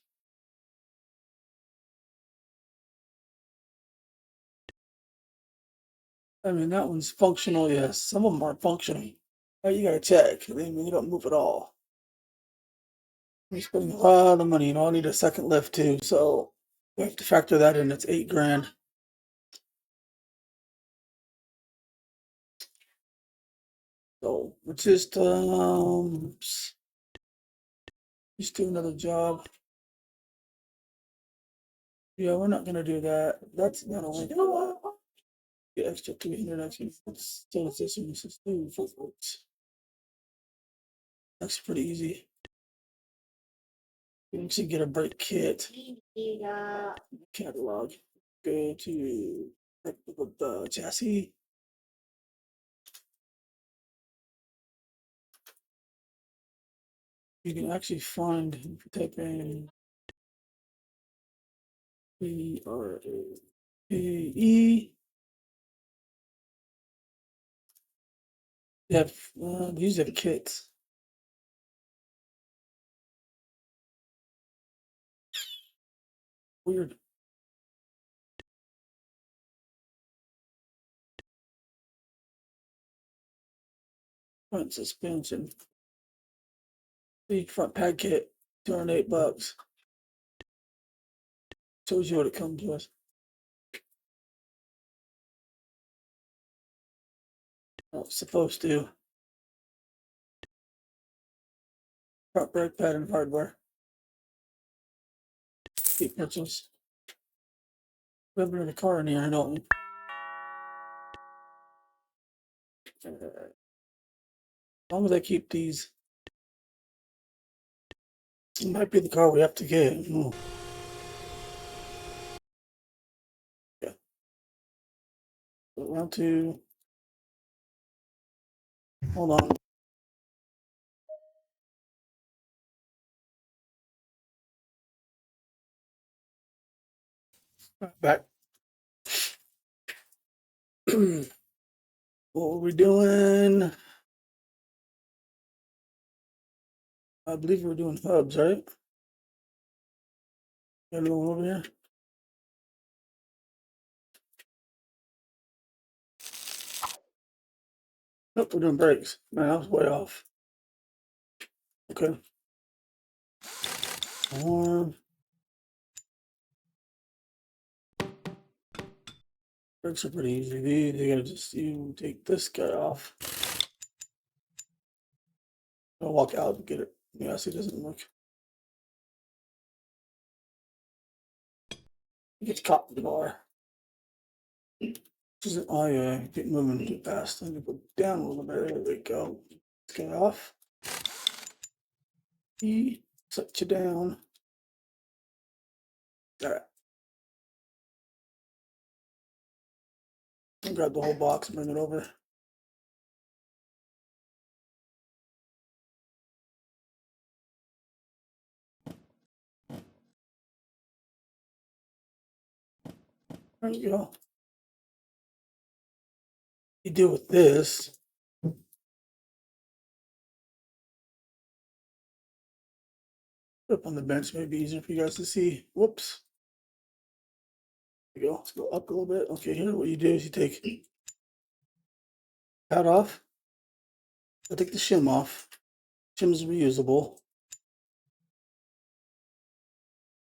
I mean, that one's functional, yes. Some of them aren't functional. You gotta check. I mean, you don't move at all. You're spending a lot of money, I need a second lift too, so we have to factor that in. It's 8 grand. So let's just do another job. Yeah, we're not gonna do that. That's not only the extra 300 actually. It's still system. This is two folks. That's pretty easy. You can actually get a brake kit. Catalog. Go to the chassis. You can actually find if you type in PRAE. They have these are kits. Weird. Front suspension. Big front pad kit, $208. Shows you what it comes with. It's supposed to. Front brake pad and hardware. Keep purchase. We have another car in here, don't we? As long as I keep these. It might be the car we have to get. Yeah. Round two. Hold on. Back. What were we doing? I believe we were doing hubs, right? Got another one over here. Nope, we're doing brakes. Man, I was way off. Okay. Arm. Brakes are pretty easy. They gotta just you take this guy off. I'll walk out and get it. Yeah, see, it doesn't work. It gets caught in the bar. Oh yeah, get moving too fast. I need to go down a little bit. There we go. Let's get off. E, set you down. All right. I'll grab the whole box and bring it over. There we go. You deal with this. Up on the bench may be easier for you guys to see. Whoops. There we go. Let's go up a little bit. Okay, here what you do is you take that off. I'll take the shim off. Shim is reusable.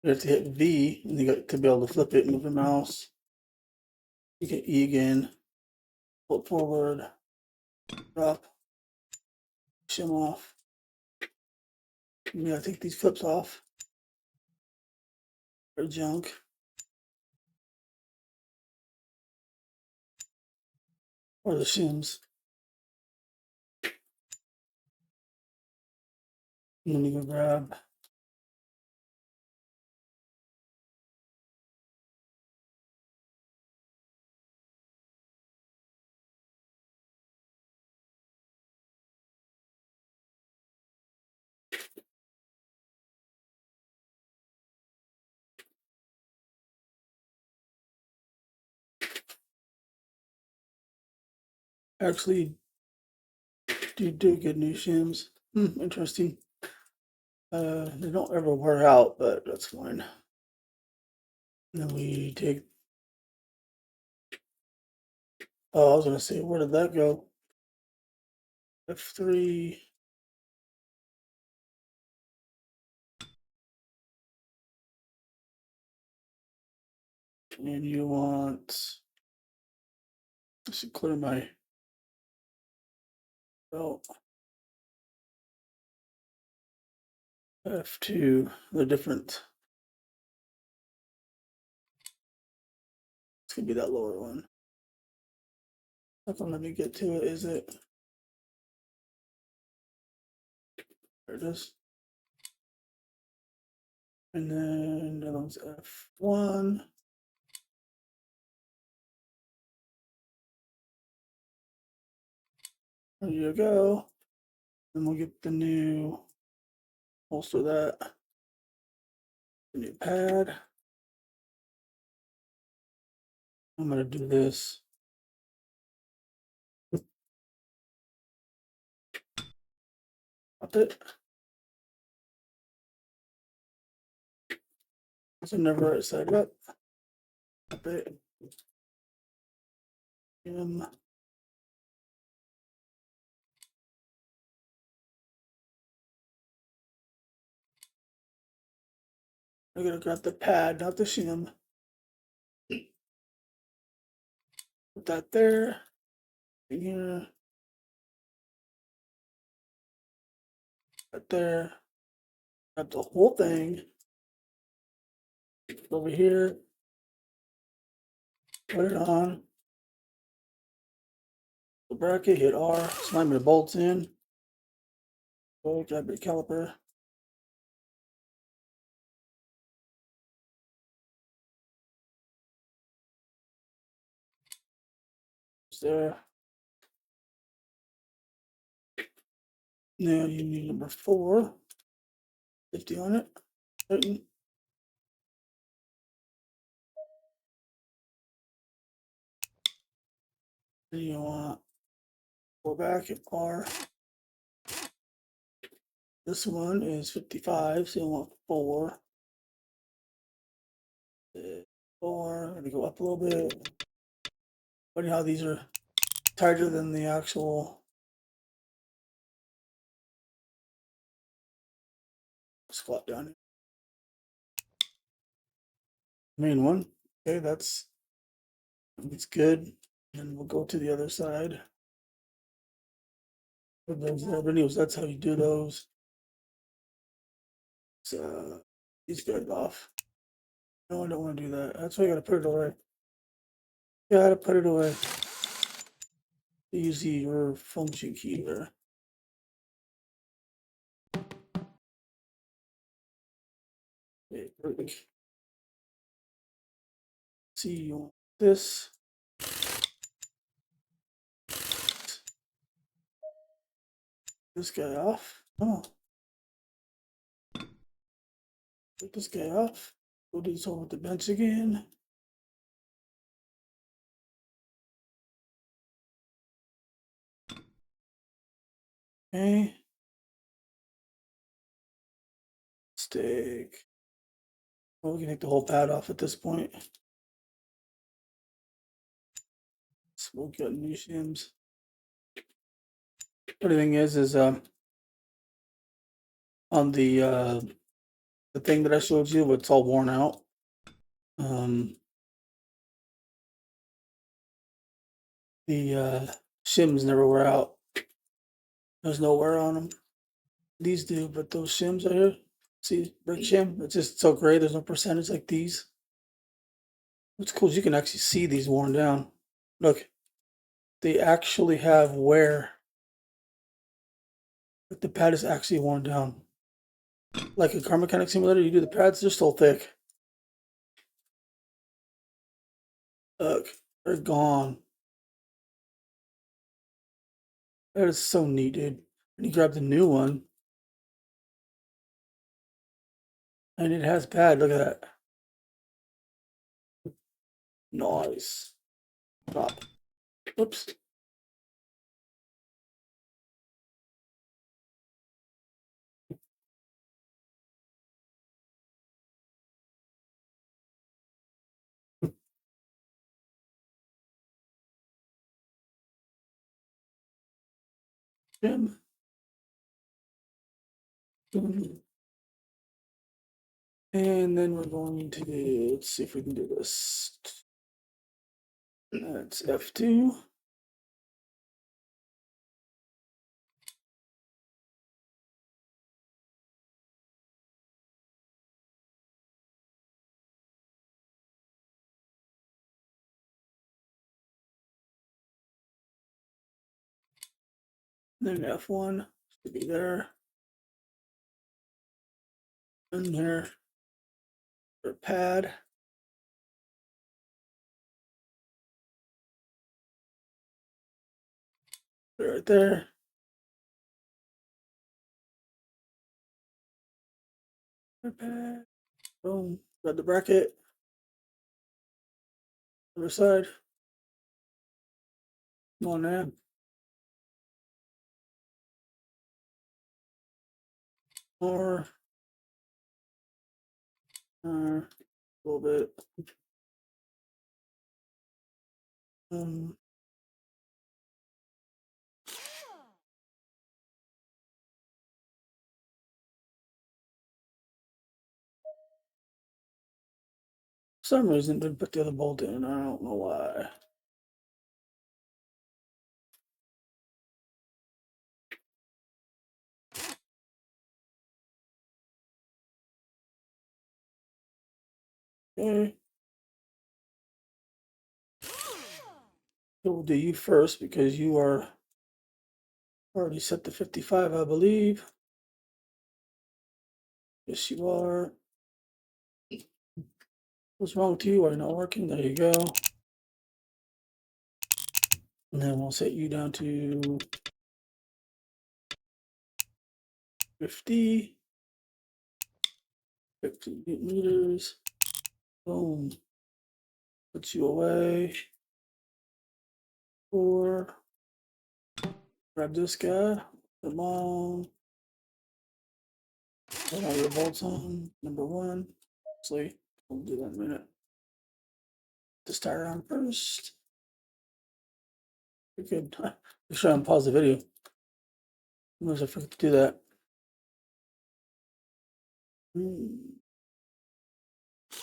You have to hit V and you got to be able to flip it, move the mouse. You hit E again. Pull it forward. Drop. Shim off. You gotta take these flips off. They're junk. Or the shims. And then you can grab actually do get new shims. Interesting. They don't ever wear out, but that's fine. And then we take. Oh, I was gonna say, where did that go? F3. And you want. I should clear my belt. F2. They're different. It's gonna be that lower one. Not gonna let me get to it, is it? There it is. And then that one's F1. There you go. And we'll get the new holster that. The new pad. I'm gonna do this. Up it. So never right side up. Up it. M. I'm gonna grab the pad, not the shim. Put that there. In here. Right there. Grab the whole thing. Over here. Put it on. The bracket, hit R, slide the bolts in. Go grab your caliper. It's there. Now you need number 4. 50 on it. Tighten. Then you want go back and R. This one is 55, so you want 4. 4, gonna go up a little bit. Funny how these are tighter than the actual squat down. Main one. Okay, that's good. And we'll go to the other side. For those videos, that's how you do those. So these guys off. No, I don't want to do that. That's why I gotta put it away. Gotta put it away. Use your function key there. Okay, perfect. See, you want this. This guy off. Oh. Take this guy off. Go do this over with the bench again. Okay. Stick. Well, we can take the whole pad off at this point. So we'll get new shims. Funny thing is on the thing that I showed you, it's all worn out. The shims never wear out. There's no wear on them. These do, but those shims right here, see, brick shim, it's just so gray. There's no percentage like these. What's cool is you can actually see these worn down. Look, they actually have wear. But the pad is actually worn down. Like a car mechanic simulator, you do the pads, they're still thick. Look, they're gone. That is so neat, dude. And you grab the new one, and it has pad. Look at that. Nice. Drop. Oops. Jim. And then we're going to, let's see if we can do this. That's F2. Then F1 should be there. And there for pad. Right there. For pad. Boom. Got the bracket. Other side. Come on now. More. A little bit. Um, for some reason didn't put the other bolt in. I don't know why. Okay. So we'll do you first because you are already set to 55, I believe. Yes, you are. What's wrong with you? Are you not working? There you go. And then we'll set you down to 50. 50 meters. Boom. Put you away. 4. Grab this guy. Come on. Put all your bolts on. Number 1. Actually, we'll do that in a minute. This tire on first. You're good. Make sure I pause the video. Unless I forget to do that.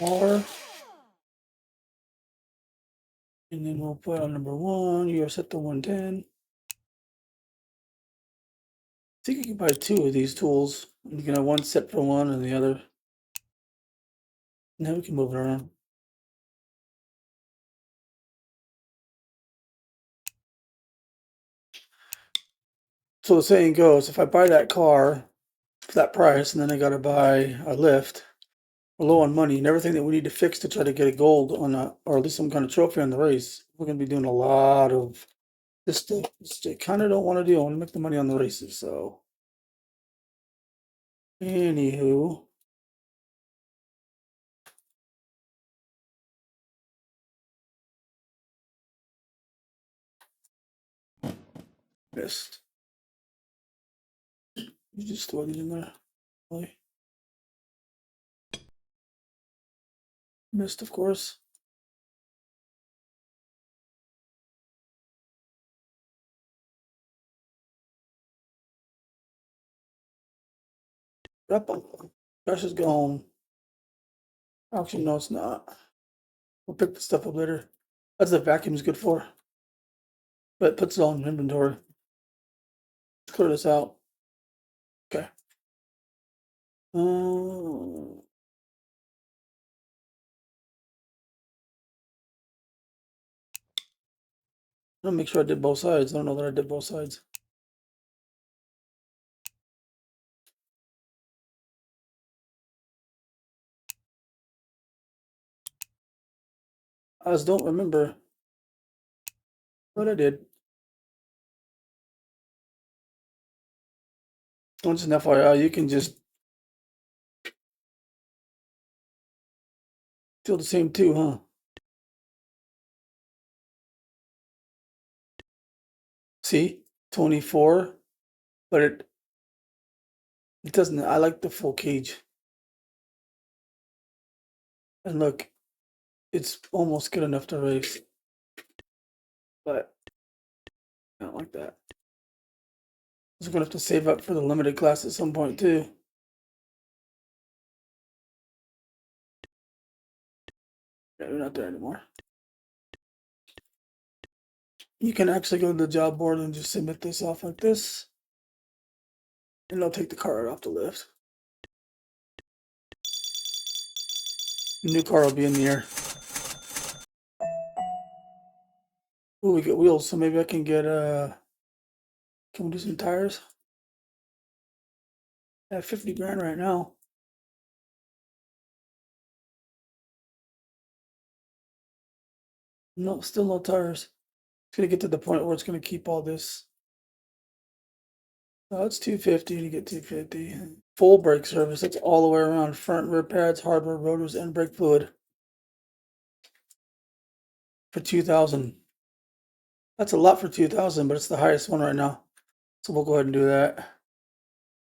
R. And then we'll put on number 1. You're set to 110. I think you can buy 2 of these tools. You can have one set for one and the other. Now we can move it around. So the saying goes, if I buy that car for that price and then I gotta buy a lift, we're low on money and everything that we need to fix to try to get a gold on a, or at least some kind of trophy on the race, we're gonna be doing a lot of this stuff, which I kind of don't want to do. I want to make the money on the races. So, anywho, missed. You just throw it in there. Really? Missed, of course. Yep. Gosh is gone. Actually, no, it's not. We'll pick the stuff up later. That's what the vacuum's good for. But it puts it all in inventory. Let's clear this out. Okay. I'm gonna make sure I did both sides. I don't know that I did both sides. I just don't remember what I did. Just an FYI, you can just feel the same too, huh? See, 24, but it doesn't. I like the full cage. And look, it's almost good enough to race, but I don't like that. I'm gonna have to save up for the limited class at some point too. Yeah, we're not there anymore. You can actually go to the job board and just submit this off like this. And it'll take the car right off the lift. The new car will be in the air. Ooh, we get wheels, so maybe I can get can we do some tires? I have 50 grand right now. No, still no tires. It's gonna get to the point where it's gonna keep all this. Oh, it's 250 to get 250. Full brake service. That's all the way around. Front, rear pads, hardware, rotors, and brake fluid. For 2,000. That's a lot for 2,000, but it's the highest one right now. So we'll go ahead and do that.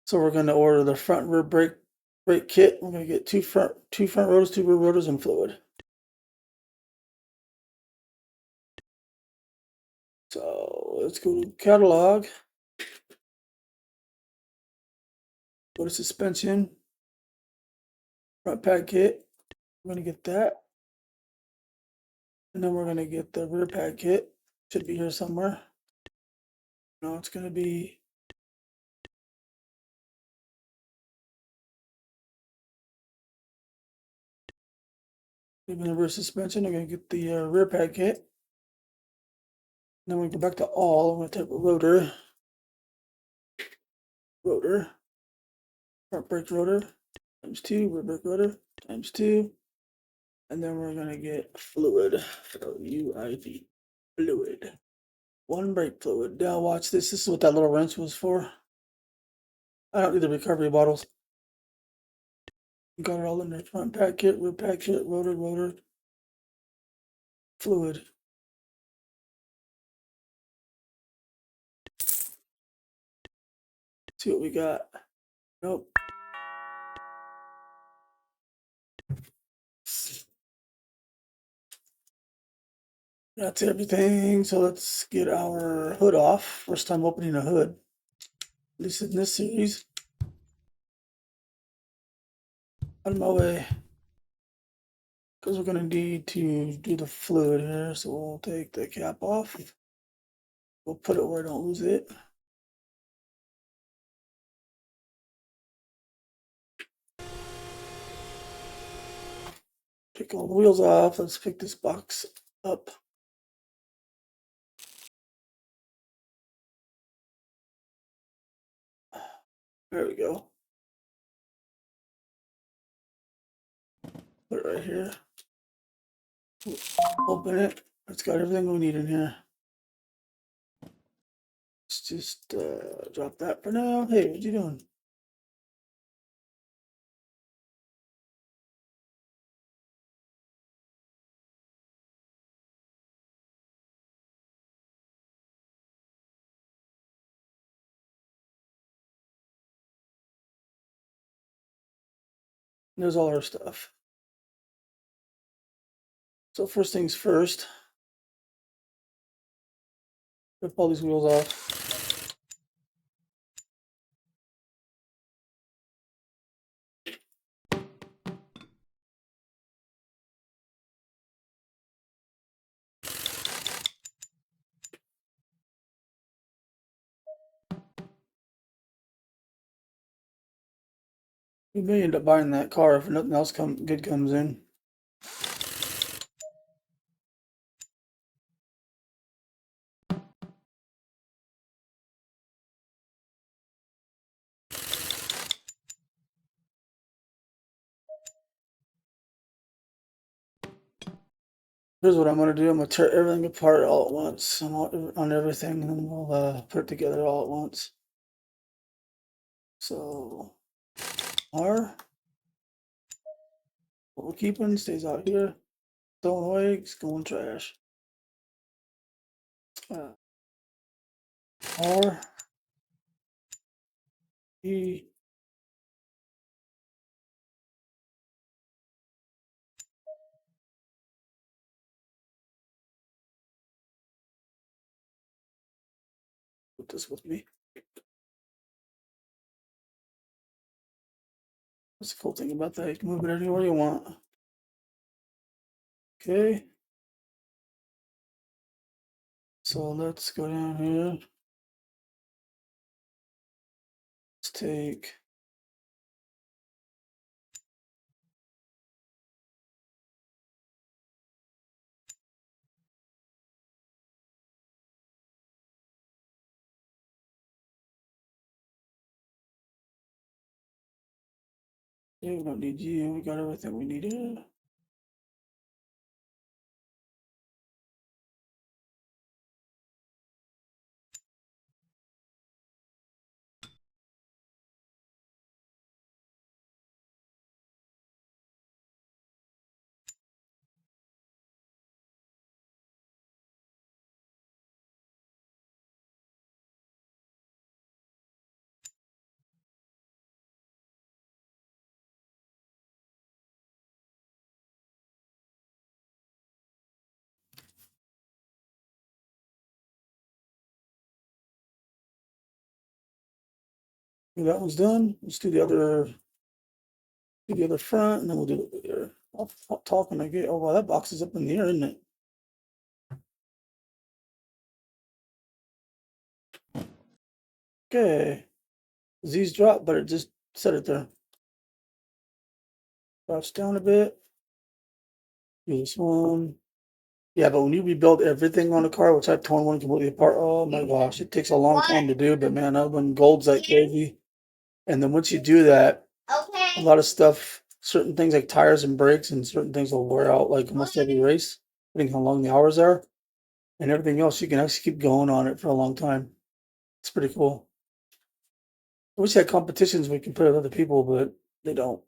So we're gonna order the front rear brake kit. We're gonna get two front rotors, 2 rear rotors, and fluid. So let's go to catalog. Go to suspension. Front pad kit. We're gonna get that. And then we're gonna get the rear pad kit. Should be here somewhere. No, it's gonna be even the rear suspension. I'm gonna get the rear pad kit. Then we go back to all. I'm gonna type rotor. Rotor. Front brake rotor. Times 2. Rear brake rotor. Times 2. And then we're gonna get fluid. Fluid. Fluid. 1 brake fluid. Now watch this. This is what that little wrench was for. I don't need the recovery bottles. Got it all in there. Front pad kit, rear pad kit, rotor, fluid. See what we got. Nope. That's everything. So let's get our hood off. First time opening a hood, at least in this series. Out of my way. Because we're going to need to do the fluid here. So we'll take the cap off. We'll put it where I don't lose it. Take all the wheels off. Let's pick this box up. There we go. Put it right here. Open it. It's got everything we need in here. Let's just drop that for now. Hey, what you doing? There's all our stuff. So first things first, rip all these wheels off. We may end up buying that car if nothing else good comes in. Here's what I'm going to do. I'm going to tear everything apart all at once on everything, and then we'll put it together all at once. So, R, what we're keeping stays out here. Throwing away, it's going trash. R, E, put this with me. That's the cool thing about that. You can move it anywhere you want. Okay. So let's go down here. Let's take yeah, we don't need you. We got everything we need here. That one's done. Let's do the other front, and then we'll do it here. I'll talk when I get. Oh wow, that box is up in the air, isn't it? Okay. Z's dropped, but it just set it there. Drops down a bit. Do this one. Yeah, but when you rebuild everything on a car, which I've torn one completely apart, oh my gosh, it takes a long time to do. But man, that one gold's like crazy. And then once you do that, a lot of stuff, certain things like tires and brakes and certain things will wear out like almost every race, depending how long the hours are. And everything else, you can actually keep going on it for a long time. It's pretty cool. I wish they had competitions we can put with other people, but they don't.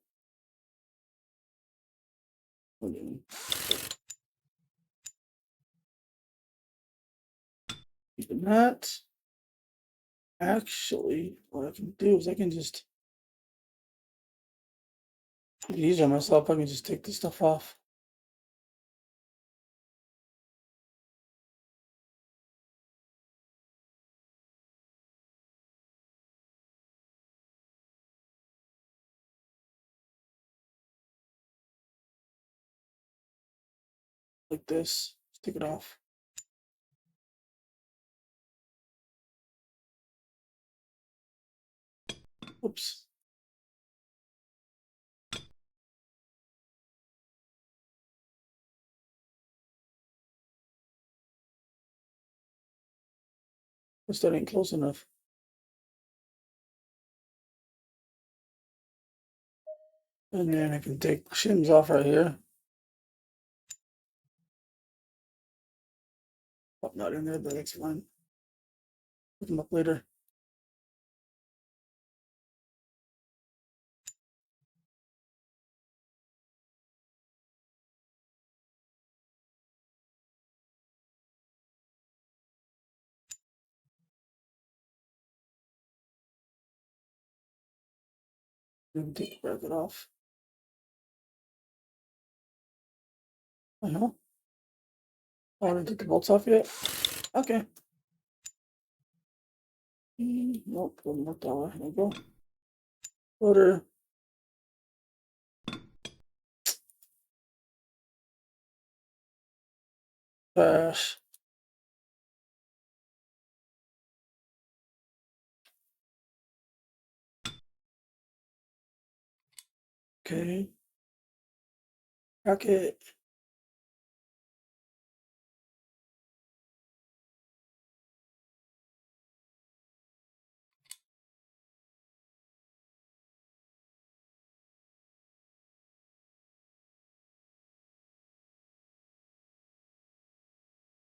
Keeping that. Actually, what I can do is I can just put these on myself. I can just take this stuff off. Like this. Just take it off. Oops. Guess that ain't close enough. And then I can take the shims off right here. Oh, not in there, but that's fine. Put them up later. Then take the bracket off. Oh, I didn't take the bolts off yet. Okay. Nope, doesn't work that way. There we go. Motor. Bash. Okay. Bracket.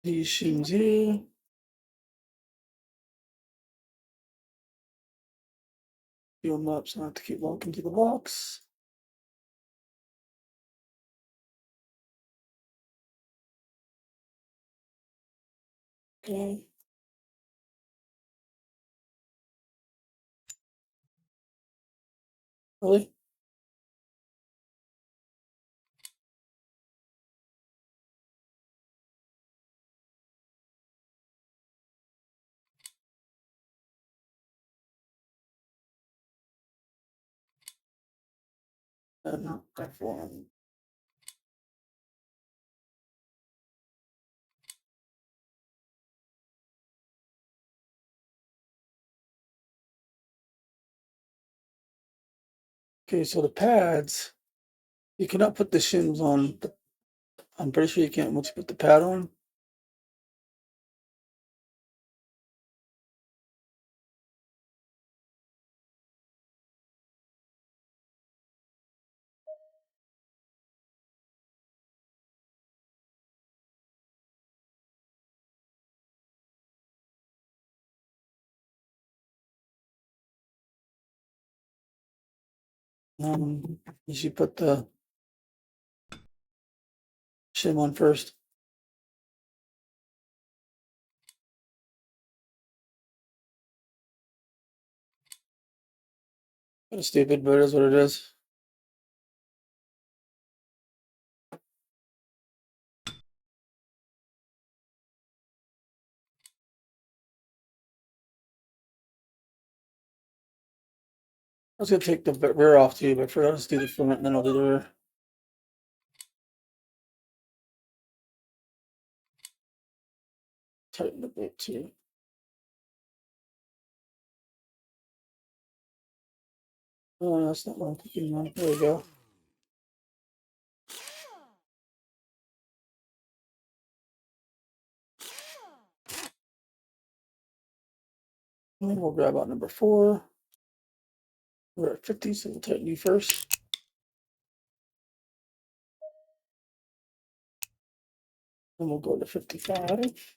These shims here. Feel them up so I have to keep walking to the box. Okay. Really? That one. Okay, so the pads, you cannot put the shims on. I'm pretty sure you can't once you put the pad on. You should put the shim on first. Kind of stupid, but it is what it is. I was gonna take the rear off too, but I forgot to do the front and then I'll do the rear. Tighten the bit too. Oh, that's not what I'm thinking on. There we go. And then we'll grab out number 4. We're at 50, so we'll tighten you first. Then we'll go to 55.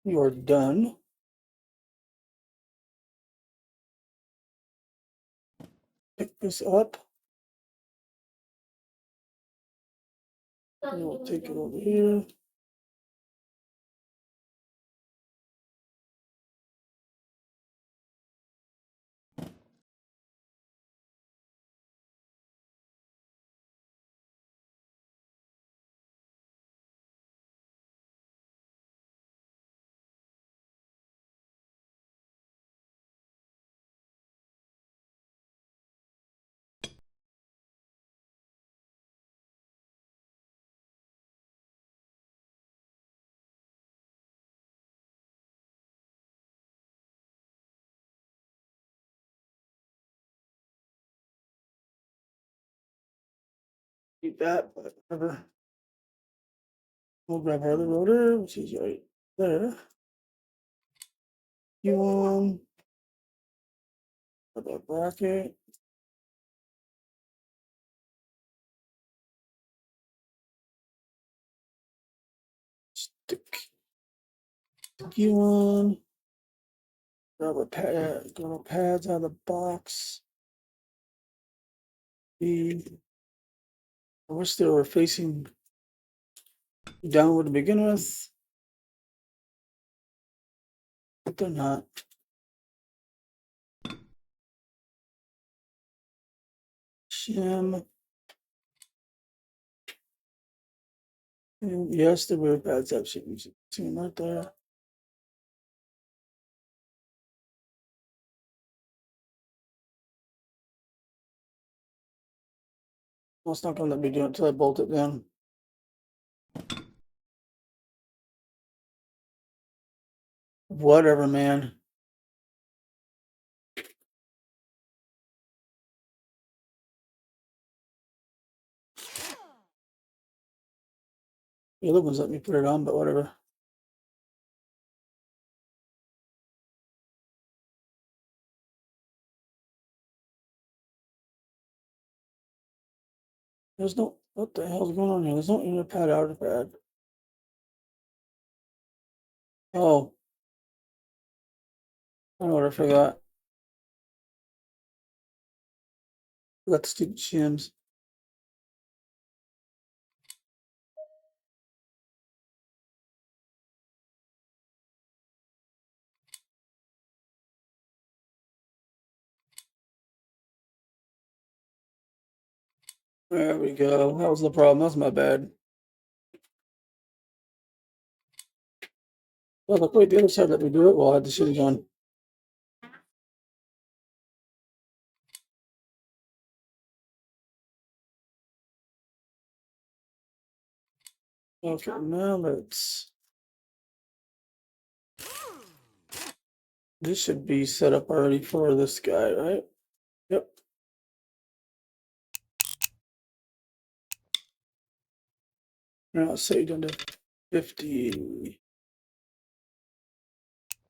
You are done. Pick this up. And we'll take it over here. Keep that, but whatever. We'll grab our other rotor, which is right there. You grab our bracket. Stick you on. Grab our pads out of the box. I wish they were facing downward to begin with, but they're not. Shim. And yes, the rear pads have shim. You see them right there. Well, it's not gonna let me do it until I bolt it down. Whatever, man. The other ones let me put it on, but whatever. There's no, what the hell's going on here? There's no inner pad, outer pad. Oh. I know what I forgot. Forgot the stupid shims. There we go. That was the problem. That's my bad. Well, look, wait, the other side let me do it while I had the shims on. Okay, now let's. This should be set up already for this guy, right? Yep. Now say down to 50. It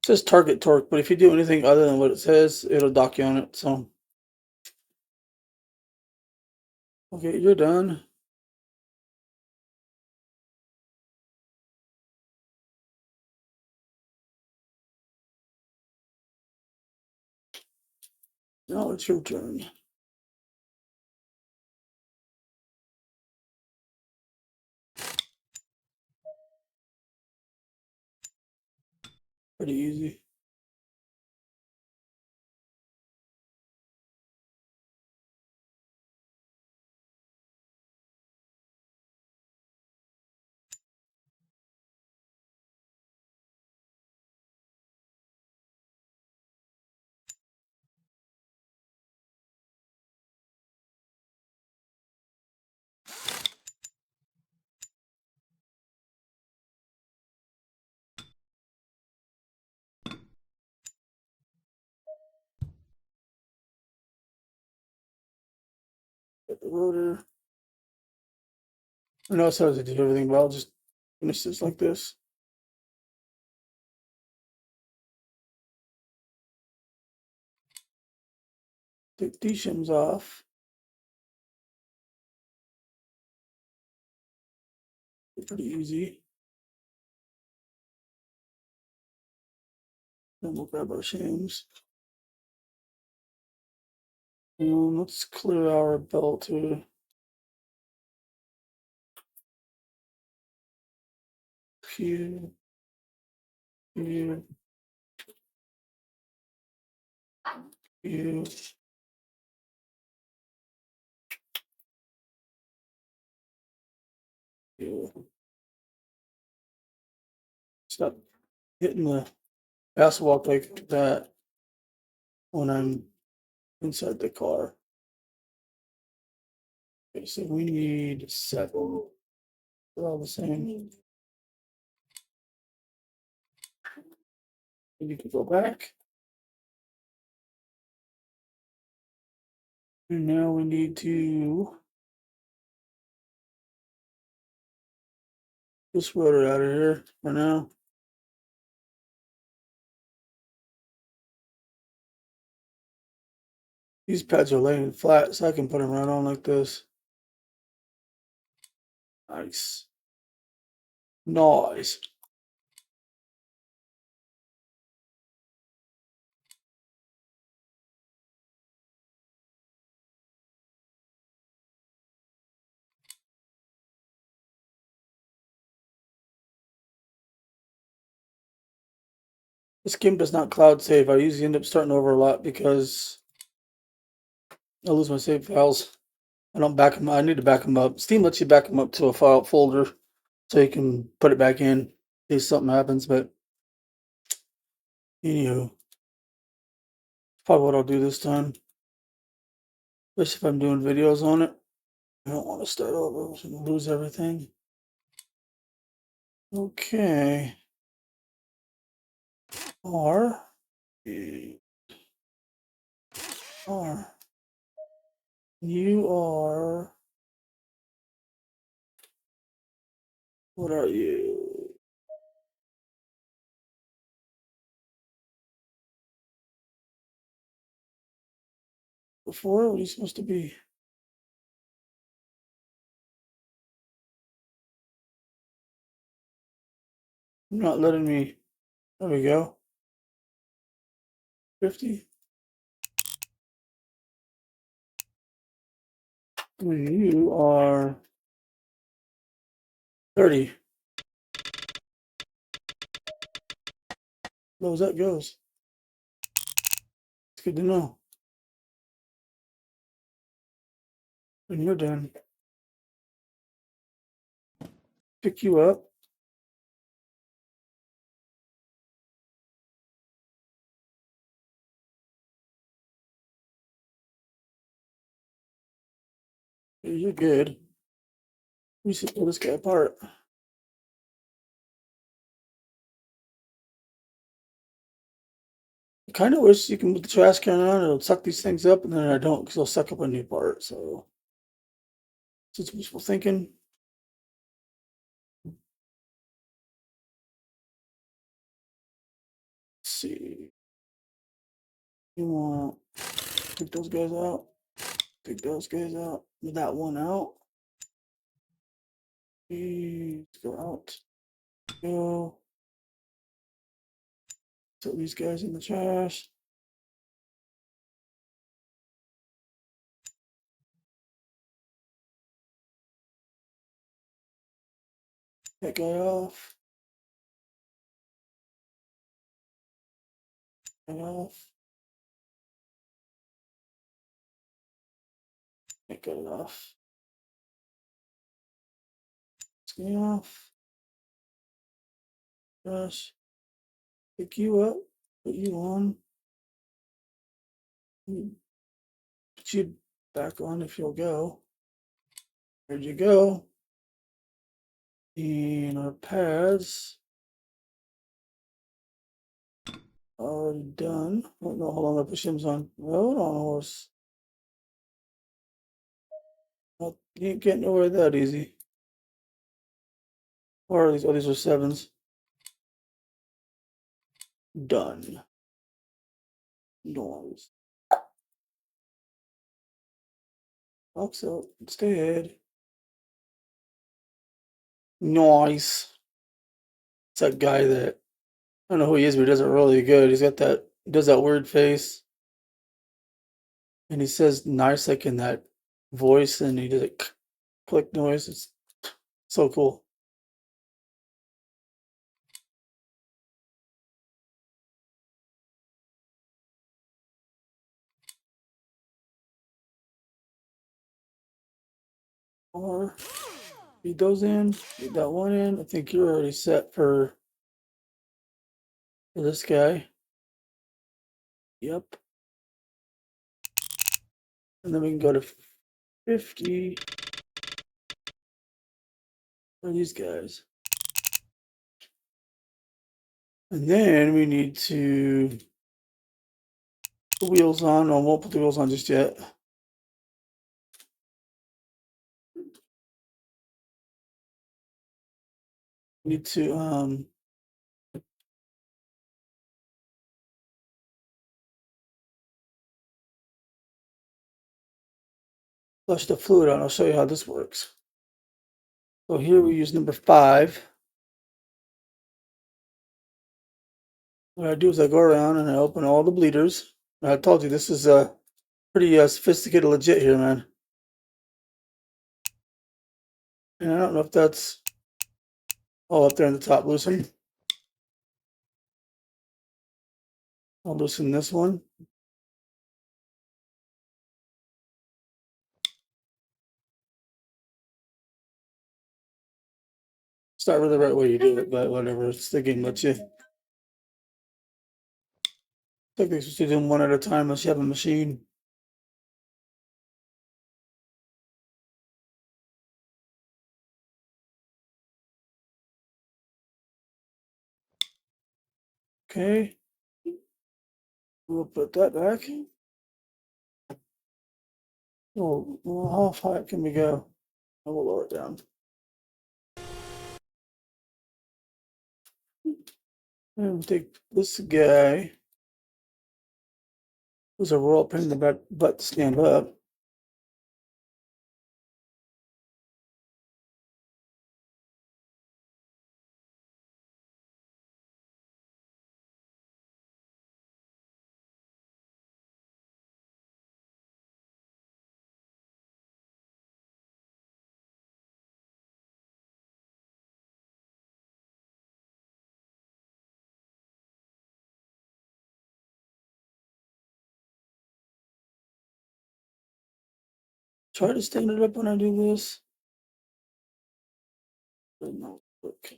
says target torque, but if you do anything other than what it says, it'll dock you on it. So, okay, you're done. Now it's your turn. Pretty easy. Get the rotor. I know it's hard to do everything, but I'll just finish this like this. Take these shims off. It's pretty easy. Then we'll grab our shims. Let's clear our belt here. Pew. Pew. Pew. Pew. Stop hitting the asphalt like that when I'm inside the car. Okay, so we need 7. They're all the same. And you can go back. And now we need to this rotor out of here for now. These pads are laying flat, so I can put them right on like this. Nice. Nice. This game does not cloud save. I usually end up starting over a lot because I lose my save files. I don't back them. I need to back them up. Steam lets you back them up to a file folder so you can put it back in case something happens. But anywho, probably what I'll do this time. Especially if I'm doing videos on it. I don't want to start over and lose everything. Okay. R. R. You are. What are you? Before, what are you supposed to be? You're not letting me. There we go. 50. You are 30. Low as that goes. It's good to know. When you're done, pick you up. You're good. We should pull this guy apart. I kind of wish you can put the trash can on. It'll suck these things up, and then I don't because it'll suck up a new part. So, it's wishful thinking. Let's see. You want to take those guys out? Take those guys out. Get that one out. Let's go out. Go. Throw these guys in the trash. That guy off. That off. That guy off. This guy off. Trash. Pick you up. Put you on. Put you back on if you'll go. There you go. And our pads are done. Oh, no, hold on, I put shims on. Hold on, horse. You ain't getting nowhere that easy. Or are these? Oh, these are 7s. Done. Noise. Box out. Stay ahead. Nice. It's that guy that I don't know who he is, but he does it really good. He's got that does that weird face. And he says nice like in that voice and he does a click noise. It's so cool. Or feed those in, feed that one in. I think you're already set for this guy. Yep. And then we can go to 50 for these guys. And then we need to put the wheels on. No, I won't put the wheels on just yet. Need to flush the fluid out. I'll show you how this works. So here we use number 5. What I do is I go around and I open all the bleeders. I told you this is pretty sophisticated, legit here, man. And I don't know if that's all up there in the top loosen. I'll loosen this one. It's not really the right way you do it, but whatever. It's the game lets you. I think they're supposed to do them one at a time unless you have a machine. Okay. We'll put that back. Oh, well, how high can we go? I will lower it down. And we'll take this guy. There's a roll pin in the butt to stand up. Try to stand it up when I do this. But no, look.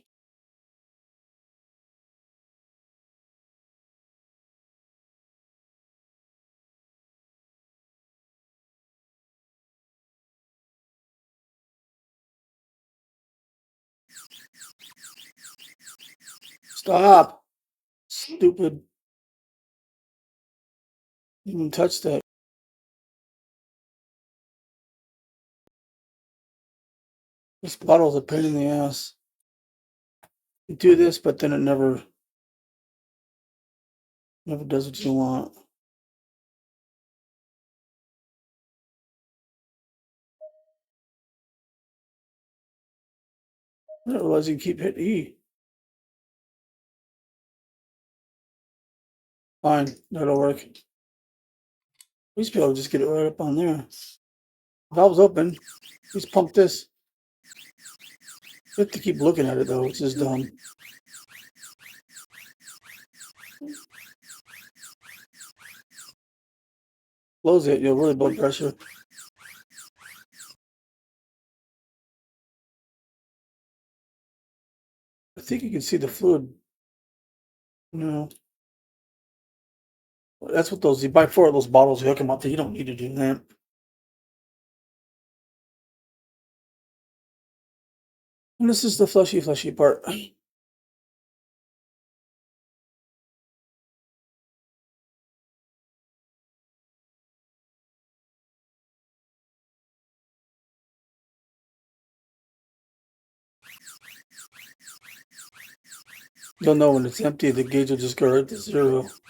Stop. Stupid. You even touch that. This bottle's a pain in the ass. You do this, but then it never does what you want. I didn't realize you can keep hitting E. Fine, that'll work. We used to be able to just get it right up on there. Valve's open. Let's pump this. You have to keep looking at it though, which is dumb. Close it, you'll really blood pressure. I think you can see the fluid. No. That's what those, you buy 4 of those bottles, you hook them up to. You don't need to do that. And this is the fleshy part. You'll know when it's empty, the gauge will just go right to 0. Let's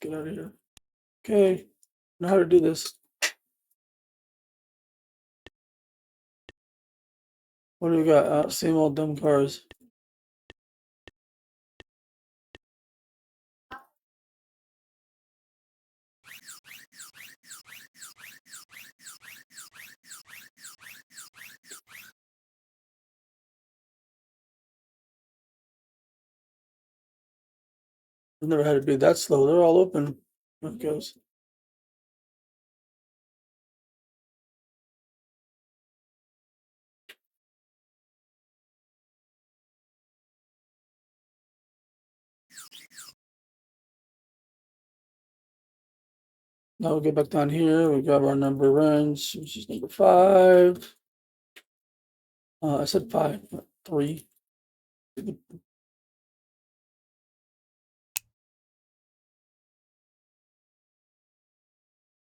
get out of here. Okay, know how to do this. What do we got? Same old dumb cars. I've never had it be that slow. They're all open. It goes. Now we'll get back down here. We grab our number wrench, which is number 5. I said 5, not 3.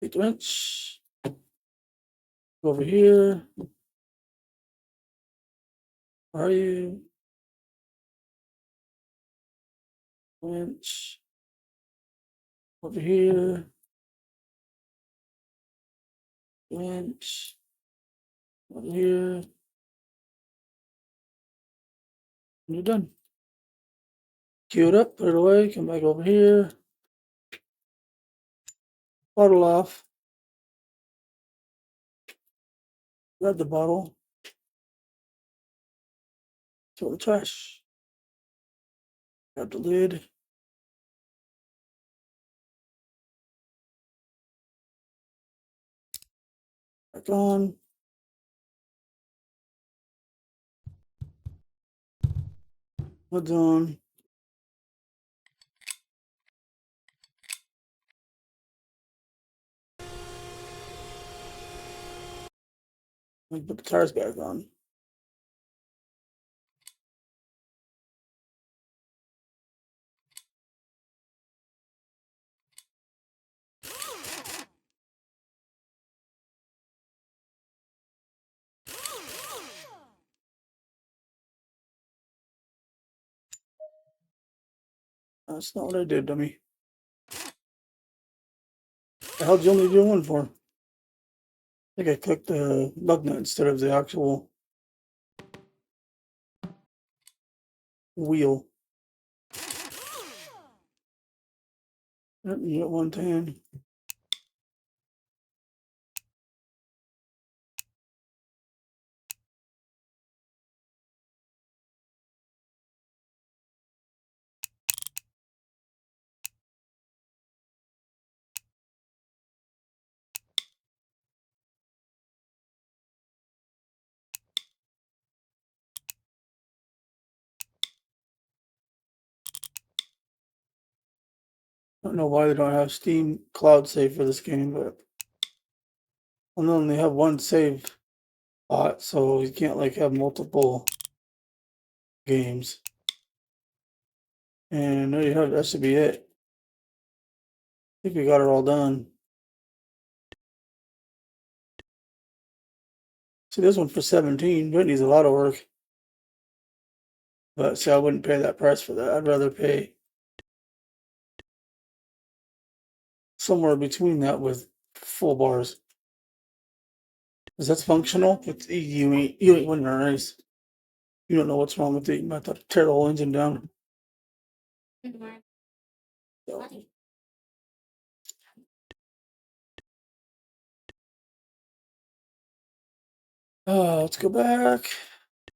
Take the wrench. Go over here. Where are you? Wrench. Over here. Wrench. Over here. And you're done. Cue it up, put it away, come back over here. Bottle off. Grab the bottle. Throw it in the trash. Grab the lid. Back on. Lid's on. Let me put the tires back on. That's not what I did, dummy. The hell did you only do one for? I think I clicked the lug nut instead of the actual wheel. Yep, you get 110. I don't know why they don't have Steam Cloud Save for this game, but I know they have one save bot, so you can't like have multiple games. And there you have it. That should be it. I think we got it all done. See, this one for 17, but it needs a lot of work. But see, I wouldn't pay that price for that. I'd rather pay somewhere between that with full bars. Because that's functional. It's you ain't winning a race. You don't know what's wrong with it. You might have to tear the whole engine down. So, let's go back.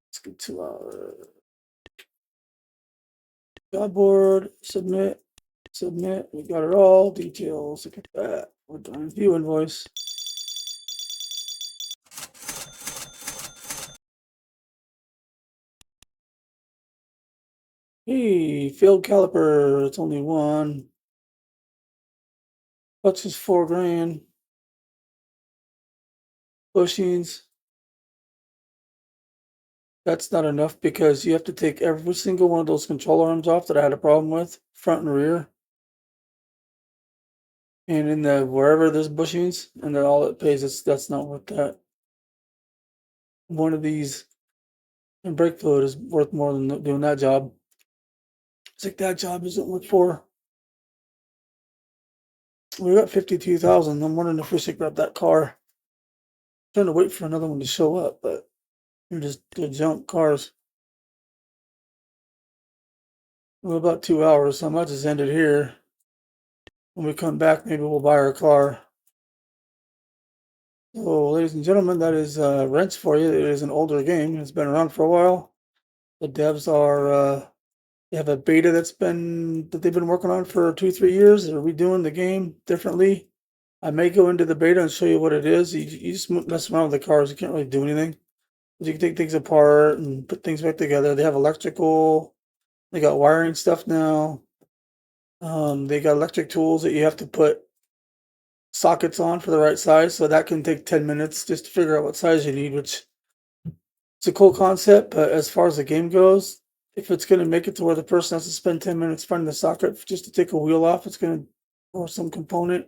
Let's get to our job board. Submit. Submit. We got it all. Details. Look at that. We're done. View invoice. Hey, failed caliper. It's only one. What's is $4,000? Bushings. That's not enough because you have to take every single one of those control arms off that I had a problem with, front and rear. And in the wherever there's bushings, and then all it pays that's not worth that. One of these and brake fluid is worth more than doing that job. It's like that job isn't worth for. We got 52,000. I'm wondering if we should grab that car. I'm trying to wait for another one to show up, but they're just junk cars. We're about 2 hours, so I might just end it here. When we come back, maybe we'll buy our car. So, ladies and gentlemen, that is Wrench for you. It is an older game. It's been around for a while. The devs are They have a beta that they've been working on for 2, 3 years. They're redoing the game differently. I may go into the beta and show you what it is. You just mess around with the cars. You can't really do anything. You can take things apart and put things back together. They have electrical. They got wiring stuff now. They got electric tools that you have to put sockets on for the right size. So that can take 10 minutes just to figure out what size you need, which it's a cool concept. But as far as the game goes, if it's going to make it to where the person has to spend 10 minutes finding the socket just to take a wheel off, it's going to, or some component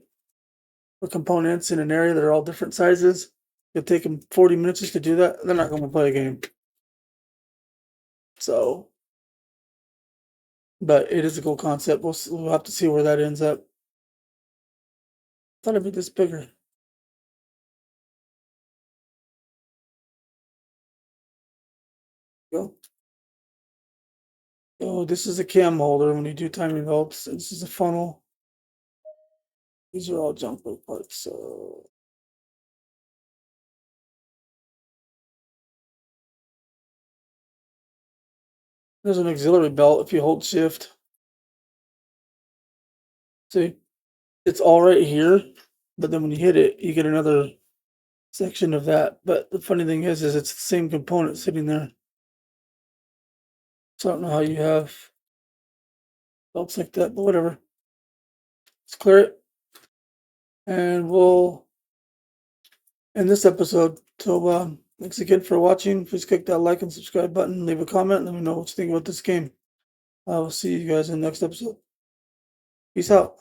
or components in an area that are all different sizes. It'll take them 40 minutes just to do that. They're not going to play a game. So, but it is a cool concept. We'll have to see where that ends up. Thought it'd be this bigger. Go. Oh, this is a cam holder when you do timing belts. This is a funnel. These are all junk parts. So there's an auxiliary belt if you hold shift. See, it's all right here, but then when you hit it, you get another section of that. But the funny thing is it's the same component sitting there. So I don't know how you have belts like that, but whatever. Let's clear it. And we'll end this episode. So thanks again for watching. Please click that like and subscribe button. Leave a comment. Let me know what you think about this game. I will see you guys in the next episode. Peace out.